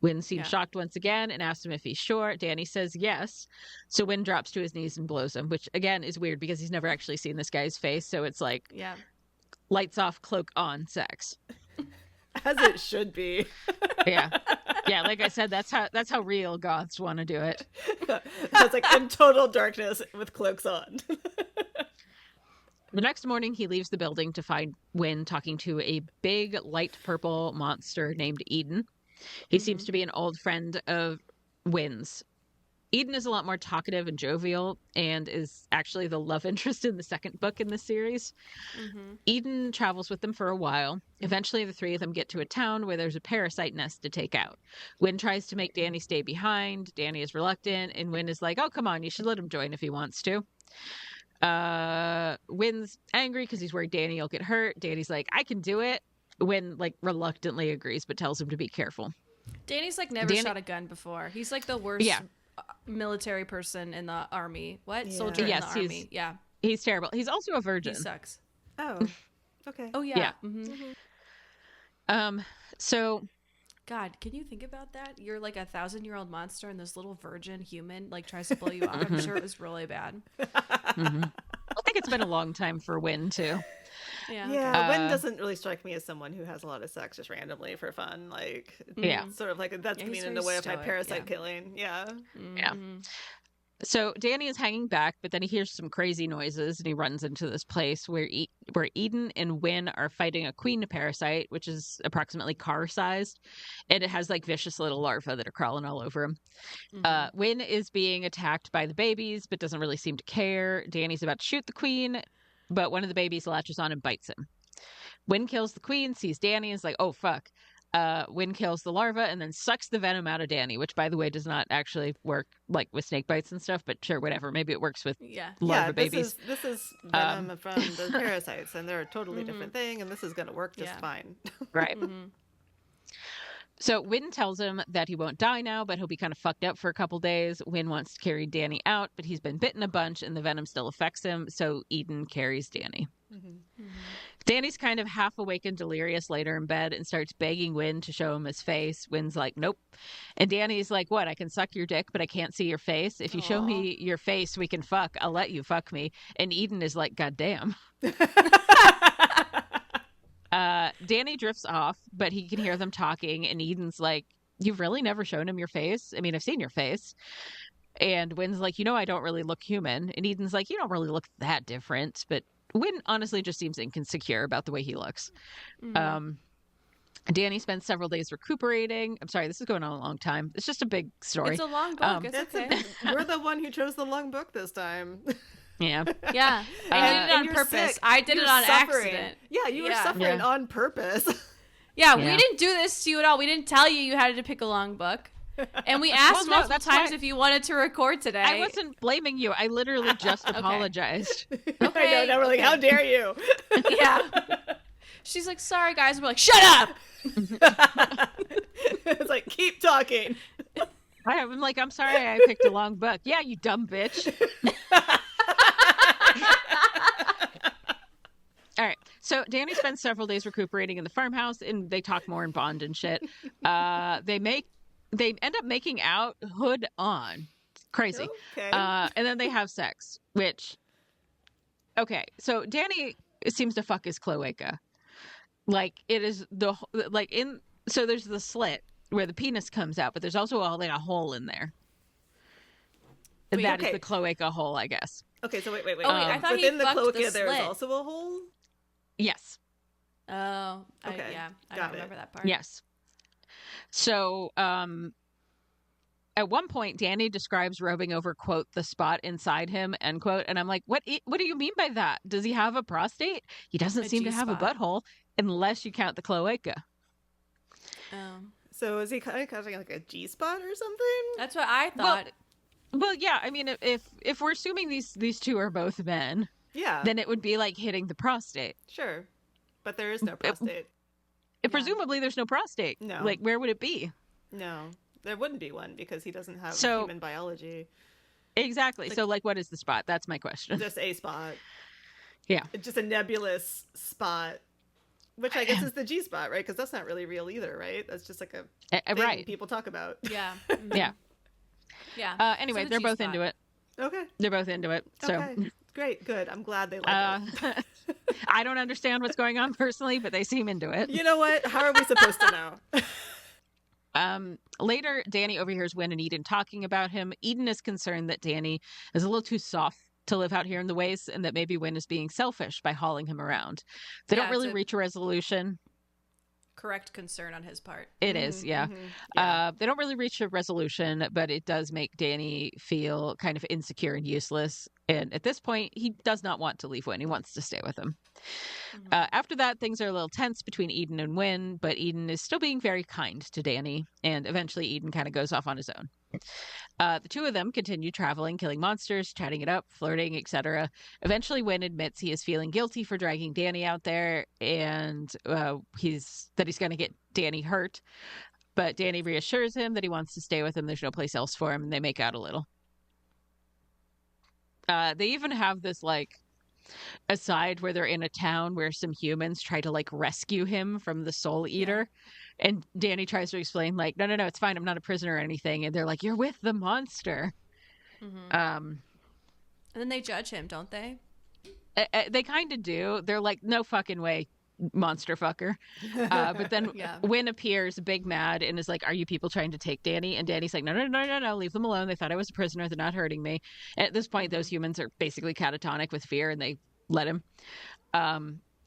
Wynn seems shocked once again and asks him if he's sure. Danny says yes. So Wynn drops to his knees and blows him, which again is weird because he's never actually seen this guy's face. So it's like lights off, cloak on sex. As it should be. Yeah. Yeah, like I said, that's how real goths want to do it. It's like in total darkness with cloaks on. The next morning, he leaves the building to find Wynn talking to a big light purple monster named Eden. He seems to be an old friend of Wynn's. Eden is a lot more talkative and jovial and is actually the love interest in the second book in this series. Eden travels with them for a while. Eventually, the three of them get to a town where there's a parasite nest to take out. Wynn tries to make Danny stay behind. Danny is reluctant, and Wynn is like, oh, come on, you should let him join if he wants to. Wynn's angry because he's worried Danny will get hurt. Danny's like, I can do it. Wynn, like, reluctantly agrees, but tells him to be careful. Danny's, like, never shot a gun before. He's, like, the worst military person in the army. What? Yeah. Soldier in the army. Yeah. He's terrible. He's also a virgin. He sucks. Oh, okay. Oh, yeah. So... God, can you think about that? You're like 1,000-year-old monster and this little virgin human like tries to blow you off. I'm sure it was really bad. I think it's been a long time for Wynn, too. Yeah, Wynn doesn't really strike me as someone who has a lot of sex just randomly for fun. Like, sort of like that's getting in the way of my parasite killing. Yeah. So Danny is hanging back, but then he hears some crazy noises and he runs into this place where Eden and Wynn are fighting a queen parasite, which is approximately car-sized. And it has like vicious little larvae that are crawling all over him. Wynn is being attacked by the babies, but doesn't really seem to care. Danny's about to shoot the queen, but one of the babies latches on and bites him. Wynn kills the queen, sees Danny, and is like, oh, fuck. Wynn kills the larva and then sucks the venom out of Danny, which, by the way, does not actually work like with snake bites and stuff, but sure, whatever. Maybe it works with larva babies. This is venom from the parasites, and they're a totally different thing, and this is going to work just fine. Right. So Wynn tells him that he won't die now, but he'll be kind of fucked up for a couple days. Wynn wants to carry Danny out, but he's been bitten a bunch, and the venom still affects him, so Eden carries Danny. Danny's kind of half awake and delirious later in bed and starts begging Wynn to show him his face. Wynn's like, nope. And Danny's like, what? I can suck your dick, but I can't see your face. If you show me your face, we can fuck. I'll let you fuck me. And Eden is like, God damn. Danny drifts off, but he can hear them talking. And Eden's like, you've really never shown him your face? I mean, I've seen your face. And Wynn's like, I don't really look human. And Eden's like, you don't really look that different. But Wynn honestly just seems insecure about the way he looks. Danny spends several days recuperating. I'm sorry, this is going on a long time. It's just a big story. It's a long book. It's okay. You're the one who chose the long book this time. Yeah. I did it on purpose. Sick. I did it on accident. Yeah, you were suffering on purpose. Yeah, we didn't do this to you at all. We didn't tell you had to pick a long book. And we asked multiple times if you wanted to record today. I wasn't blaming you. I literally just apologized. Okay. I know. We're like, how dare you? Yeah. She's like, sorry, guys. We're like, shut up. It's like, keep talking. I'm like, I'm sorry I picked a long book. Yeah, you dumb bitch. All right. So Danny spends several days recuperating in the farmhouse, and they talk more and bond and shit. They end up making out hood on. It's crazy. Okay. And then they have sex, which, okay. So Danny seems to fuck his cloaca. Like it is so there's the slit where the penis comes out, but there's also a hole in there. And that is the cloaca hole, I guess. Okay. So wait. Oh, wait, I thought within he the fucked cloaca, the there's slit. also a hole? Yes. Oh, okay. I don't remember that part. Yes. So, at one point, Danny describes rubbing over, quote, the spot inside him, end quote. And I'm like, what do you mean by that? Does he have a prostate? He doesn't seem to have a butthole unless you count the cloaca. So is he kind of causing like a G-spot or something? That's what I thought. Well, yeah. I mean, if we're assuming these two are both men, then it would be like hitting the prostate. Sure. But there is no prostate. Presumably there's no prostate. No. Like, where would it be? No. There wouldn't be one because he doesn't have human biology. Exactly. So, what is the spot? That's my question. Just a spot. Yeah. Just a nebulous spot, which I guess is the G spot, right? Because that's not really real either, right? That's just like a thing people talk about. Yeah. Yeah. Yeah. Anyway, so they're both into it. Okay. They're both into it. So okay. Great. Good. I'm glad they like it. I don't understand what's going on personally, but they seem into it. You know what? How are we supposed to know? Later, Danny overhears Wyn and Eden talking about him. Eden is concerned that Danny is a little too soft to live out here in the waste, and that maybe Wyn is being selfish by hauling him around. They don't really reach a resolution. Correct concern on his part. It is, yeah. They don't really reach a resolution, but it does make Danny feel kind of insecure and useless. And at this point, he does not want to leave Wyn. He wants to stay with him. After that, things are a little tense between Eden and Wyn, but Eden is still being very kind to Danny. And eventually, Eden kind of goes off on his own. The two of them continue traveling, killing monsters, chatting it up, flirting, etc. Eventually, Wyn admits he is feeling guilty for dragging Danny out there, and he's going to get Danny hurt. But Danny reassures him that he wants to stay with him. There's no place else for him, and they make out a little. They even have this aside where they're in a town where some humans try to rescue him from the Soul Eater. Yeah. And Danny tries to explain no, it's fine. I'm not a prisoner or anything. And they're like, you're with the monster. And then they judge him, don't they? They kind of do. They're like, no fucking way, monster fucker. But then Wyn appears big mad and is like, are you people trying to take Danny? And Danny's like, no, leave them alone. They thought I was a prisoner. They're not hurting me. And at this point, those humans are basically catatonic with fear, and they let him.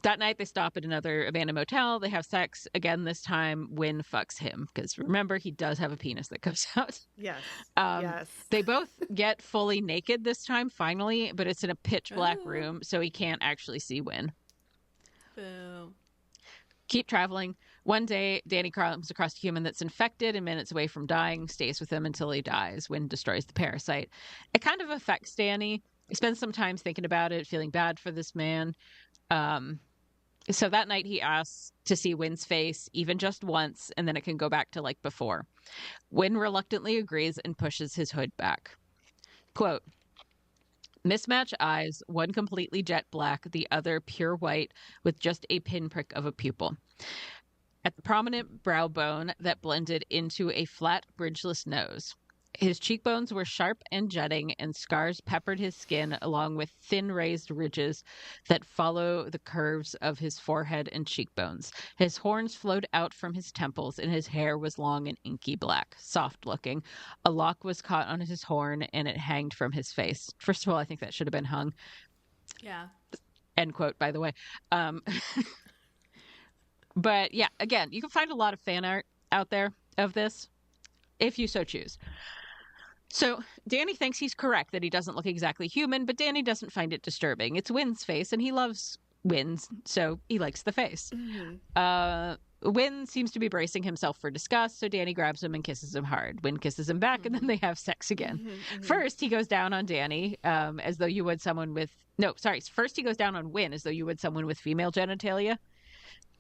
That night, they stop at another abandoned motel. They have sex. Again, this time, Wyn fucks him. Because remember, he does have a penis that comes out. Yes. Yes. They both get fully naked this time, finally. But it's in a pitch black room, so he can't actually see Wyn. Boo. Keep traveling. One day, Danny comes across a human that's infected and minutes away from dying, stays with him until he dies. Wyn destroys the parasite. It kind of affects Danny. He spends some time thinking about it, feeling bad for this man. So that night he asks to see Wyn's face, even just once, and then it can go back to like before. Wyn reluctantly agrees and pushes his hood back. Quote, mismatched eyes, one completely jet black, the other pure white with just a pinprick of a pupil. At the prominent brow bone that blended into a flat, bridgeless nose. His cheekbones were sharp and jutting, and scars peppered his skin along with thin raised ridges that follow the curves of his forehead and cheekbones. His horns flowed out from his temples, and his hair was long and inky black, soft-looking. A lock was caught on his horn, and it hanged from his face. First of all, I think that should have been hung. Yeah. End quote, by the way. But yeah, again, you can find a lot of fan art out there of this, if you so choose. So Danny thinks he's correct that he doesn't look exactly human, but Danny doesn't find it disturbing. It's Wyn's face, and he loves Wyn's, so he likes the face. Mm-hmm. Wyn seems to be bracing himself for disgust, so Danny grabs him and kisses him hard. Wyn kisses him back, and then they have sex again. Mm-hmm. First, he goes down on Danny as though you would someone with... No, sorry. First, he goes down on Wyn as though you would someone with female genitalia.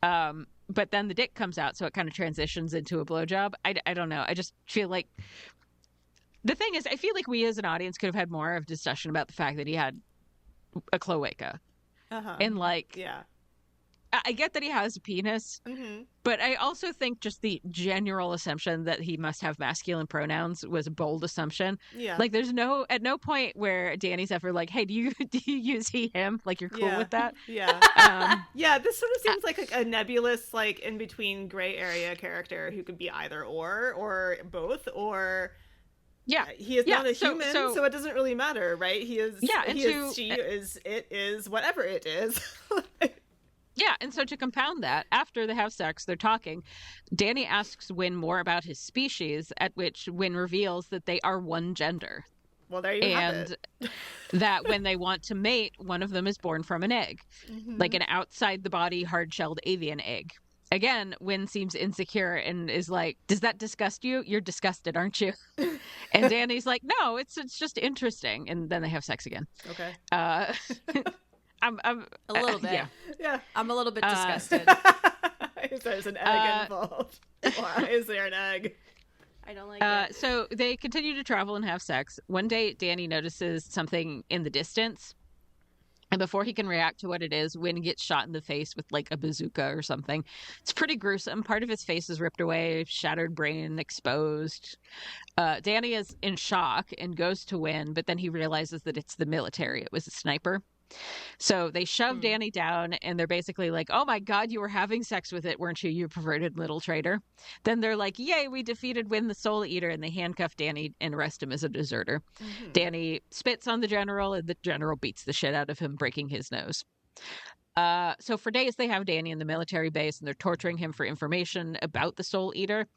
But then the dick comes out, so it kind of transitions into a blowjob. I don't know. I just feel like... The thing is, I feel like we as an audience could have had more of discussion about the fact that he had a cloaca. Uh-huh. And yeah. I get that he has a penis, mm-hmm. but I also think just the general assumption that he must have masculine pronouns was a bold assumption. Yeah. Like there's at no point where Danny's ever like, hey, do you use he, him? Like you're cool with that? Yeah. Yeah, this sort of seems like a nebulous, like in between gray area character who could be either or both, or... Yeah, he is not a human, so it doesn't really matter, right? He is. Yeah, and she is. It is whatever it is. Yeah, and so to compound that, after they have sex, they're talking. Danny asks Wyn more about his species, at which Wyn reveals that they are one gender. Well, there you have it. And that when they want to mate, one of them is born from an egg, mm-hmm. like an outside-the-body, hard-shelled avian egg. Again, Wyn seems insecure and is like, does that disgust you? You're disgusted, aren't you? And Danny's like, no, it's just interesting. And then they have sex again. Okay. I'm a little bit. Yeah. I'm a little bit disgusted. There's an egg involved. Why is there an egg? I don't like it. So they continue to travel and have sex. One day, Danny notices something in the distance. And before he can react to what it is, Wyn gets shot in the face with like a bazooka or something. It's pretty gruesome. Part of his face is ripped away, shattered brain exposed. Danny is in shock and goes to Wyn, but then he realizes that it's the military. It was a sniper. So they shove Danny down and they're basically like, oh my God, you were having sex with it, weren't you, you perverted little traitor? Then they're like, yay, we defeated Win the Soul Eater, and they handcuff Danny and arrest him as a deserter. Danny spits on the general and the general beats the shit out of him, breaking his nose. So for days they have Danny in the military base and they're torturing him for information about the Soul Eater.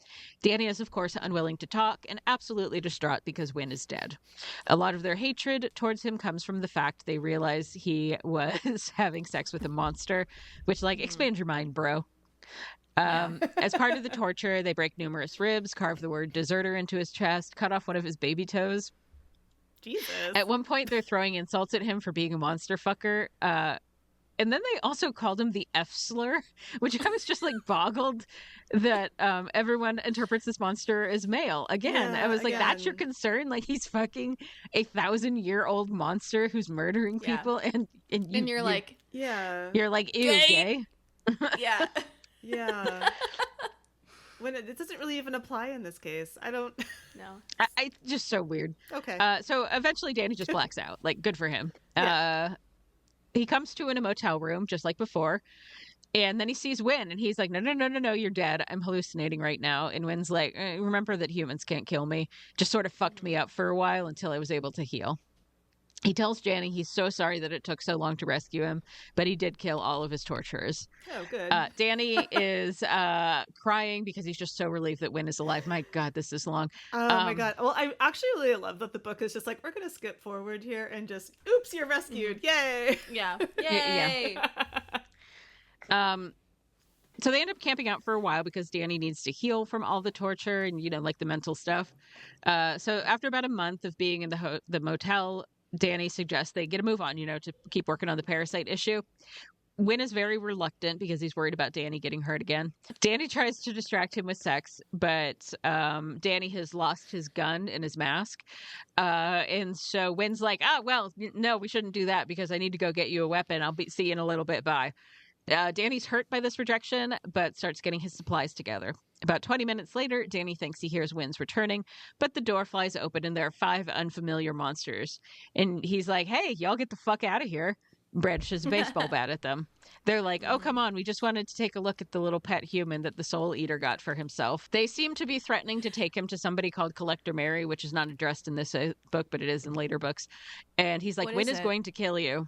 Danny is, of course, unwilling to talk and absolutely distraught because Win is dead. A lot of their hatred towards him comes from the fact they realize he was having sex with a monster, which, like, expand your mind, bro. As part of the torture, they break numerous ribs, carve the word deserter into his chest, cut off one of his baby toes. Jesus. At one point, they're throwing insults at him for being a monster fucker. And then they also called him the F slur, which I was just like boggled that everyone interprets this monster as male. Again, I was like, that's your concern? Like, he's fucking a 1,000-year-old monster who's murdering people, and you're like, you're like, ew, gay. Yeah. Yeah. When it doesn't really even apply in this case. I don't No. I just so weird. Okay. So eventually Danny just blacks out. Like, good for him. Yeah. He comes to in a motel room, just like before. And then he sees Win, and he's like, no, you're dead. I'm hallucinating right now. And Win's like, remember that humans can't kill me. Just sort of fucked me up for a while until I was able to heal. He tells Danny he's so sorry that it took so long to rescue him, but he did kill all of his torturers. Oh, good. Danny is crying because he's just so relieved that Win is alive. My God, this is long. Oh my God. Well, I actually really love that the book is just like, we're going to skip forward here and just, oops, you're rescued. Yay. Yeah. Yay. So they end up camping out for a while because Danny needs to heal from all the torture and, like the mental stuff. So after about a month of being in the motel, Danny suggests they get a move on, to keep working on the parasite issue. Win is very reluctant because he's worried about Danny getting hurt again. Danny tries to distract him with sex, but Danny has lost his gun and his mask. And so Win's like, well, no, we shouldn't do that because I need to go get you a weapon. I'll see you in a little bit. Bye. Danny's hurt by this rejection, but starts getting his supplies together. About 20 minutes later, Danny thinks he hears Win's returning, but the door flies open and there are 5 unfamiliar monsters. And he's like, hey, y'all get the fuck out of here. Brandishes a baseball bat at them. They're like, oh, come on, we just wanted to take a look at the little pet human that the Soul Eater got for himself. They seem to be threatening to take him to somebody called Collector Mary, which is not addressed in this book, but it is in later books. And he's like, Win is going to kill you.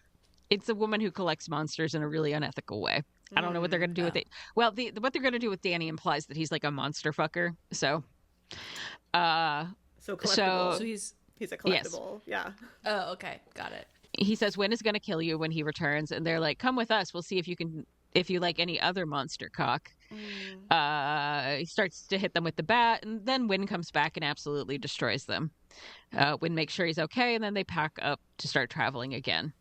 It's a woman who collects monsters in a really unethical way. I don't know what they're going to do with it. Well, what they're going to do with Danny implies that he's like a monster fucker. So collectible. So he's a collectible. Yes. Yeah. Oh, okay. Got it. He says Win is going to kill you when he returns, and they're like, come with us. We'll see if you like any other monster cock. He starts to hit them with the bat, and then Win comes back and absolutely destroys them. Win makes sure he's okay, and then they pack up to start traveling again.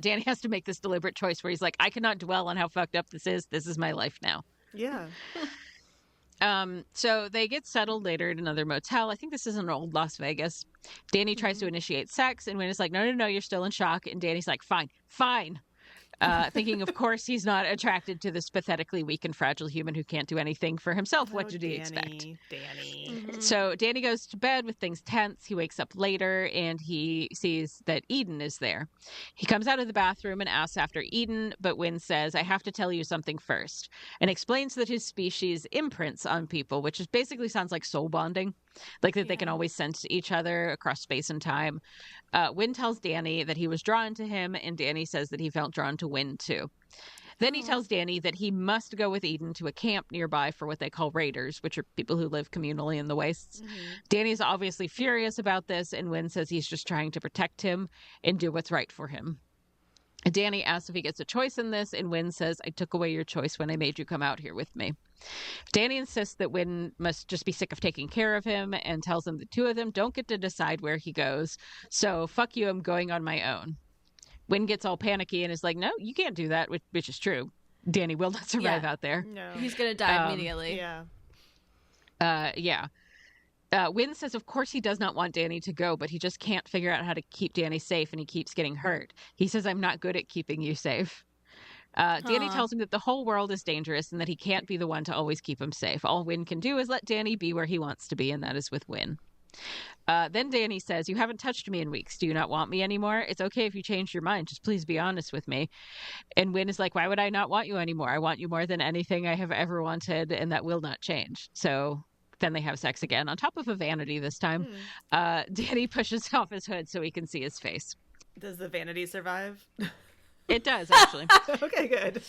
Danny has to make this deliberate choice where he's like, I cannot dwell on how fucked up this is. This is my life now. Yeah. So they get settled later in another motel. I think this is in old Las Vegas. Danny tries to initiate sex, and Win is like, no, you're still in shock. And Danny's like, fine. Thinking, of course, he's not attracted to this pathetically weak and fragile human who can't do anything for himself. What did he expect? Danny. So Danny goes to bed with things tense. He wakes up later and he sees that Eden is there. He comes out of the bathroom and asks after Eden, but Win says, I have to tell you something first, and explains that his species imprints on people, which is basically sounds like soul bonding, like that they can always sense each other across space and time. Win tells Danny that he was drawn to him, and Danny says that he felt drawn to Win too. Then he tells Danny that he must go with Eden to a camp nearby for what they call raiders, which are people who live communally in the wastes. Danny's obviously furious about this, and Win says he's just trying to protect him and do what's right for him. Danny asks if he gets a choice in this, and Win says, I took away your choice when I made you come out here with me. Danny insists that Win must just be sick of taking care of him and tells him the two of them don't get to decide where he goes. So fuck you, I'm going on my own. Win gets all panicky and is like, no, you can't do that, which is true. Danny will not survive out there. No. He's going to die immediately. Yeah. Win says, of course, he does not want Danny to go, but he just can't figure out how to keep Danny safe, and he keeps getting hurt. He says, I'm not good at keeping you safe. Danny tells him that the whole world is dangerous and that he can't be the one to always keep him safe. All Win can do is let Danny be where he wants to be, and that is with Win. Then Danny says, "You haven't touched me in weeks. Do you not want me anymore? It's okay if you change your mind. Just please be honest with me." And Wynn is like, "Why would I not want you anymore? I want you more than anything I have ever wanted, and that will not change." So then they have sex again, on top of a vanity this time. Danny pushes off his hood so he can see his face. Does the vanity survive? It does, actually. Okay, good.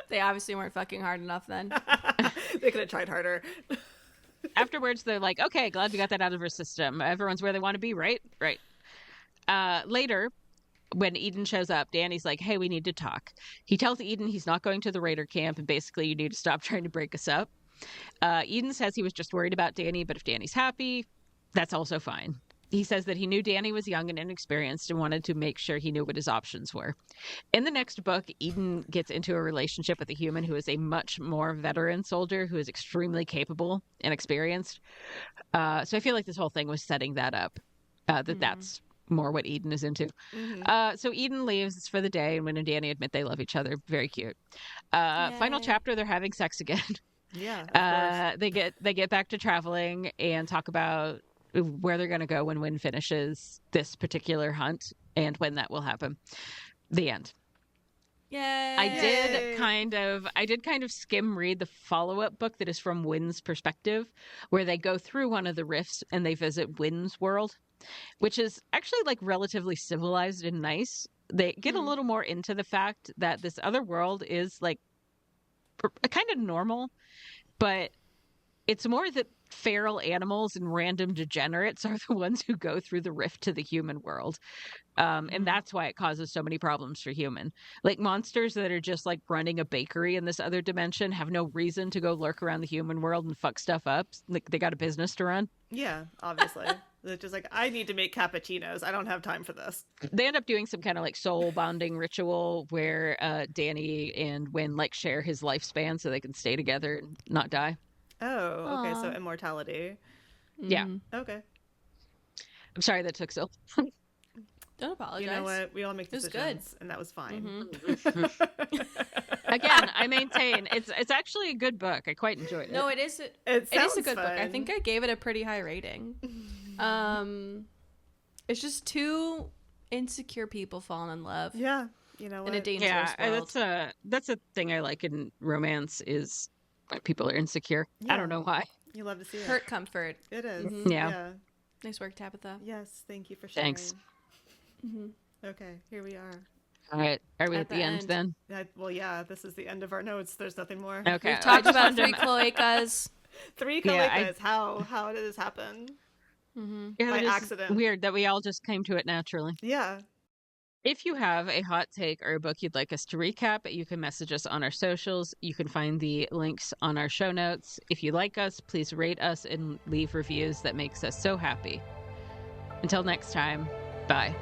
They obviously weren't fucking hard enough then. They could have tried harder. Afterwards, they're like, "Okay, glad we got that out of our system. Everyone's where they want to be, right?" Right. Later, when Eden shows up, Danny's like, "Hey, we need to talk." He tells Eden he's not going to the Raider camp, and basically you need to stop trying to break us up. Eden says he was just worried about Danny, but if Danny's happy, that's also fine. He says that he knew Danny was young and inexperienced and wanted to make sure he knew what his options were. In the next book, Eden gets into a relationship with a human who is a much more veteran soldier who is extremely capable and experienced. So I feel like this whole thing was setting that up, that's more what Eden is into. So Eden leaves for the day, and Wynn and Danny admit they love each other. Very cute. Final chapter, they're having sex again. Yeah. They get back to traveling and talk about where they're going to go when Wynn finishes this particular hunt and when that will happen. The end. Yay! I did kind of skim read the follow-up book that is from Wynn's perspective, where they go through one of the rifts and they visit Wynn's world, which is actually like relatively civilized and nice. They get a little more into the fact that this other world is like kind of normal, but it's more that feral animals and random degenerates are the ones who go through the rift to the human world. And that's why it causes so many problems for human. Like monsters that are just like running a bakery in this other dimension have no reason to go lurk around the human world and fuck stuff up. Like they got a business to run. Yeah, obviously. They're just like, I need to make cappuccinos. I don't have time for this. They end up doing some kind of like soul bonding ritual where Danny and Wynn like share his lifespan so they can stay together and not die. Oh, okay. So immortality. Yeah. Okay. I'm sorry that took so long. Don't apologize. You know what? We all make was decisions, and that was fine. Again, I maintain it's actually a good book. I quite enjoyed it. No, it is. It is a good book. I think I gave it a pretty high rating. It's just two insecure people falling in love. Yeah. You know what? In a dangerous world. That's a thing I like in romance is when people are insecure. Yeah. I don't know why. You love to see it. Hurt comfort. It is. Yeah. Nice work, Tabitha. Yes. Thank you for sharing. Thanks. Okay. Here we are. All right. Are we at the end then? Well, yeah. This is the end of our notes. There's nothing more. Okay. We've talked about 3 cloacas. 3 cloacas. How did this happen? Yeah, By accident. Weird that we all just came to it naturally. Yeah. If you have a hot take or a book you'd like us to recap, you can message us on our socials. You can find the links on our show notes. If you like us, please rate us and leave reviews. That makes us so happy. Until next time, bye.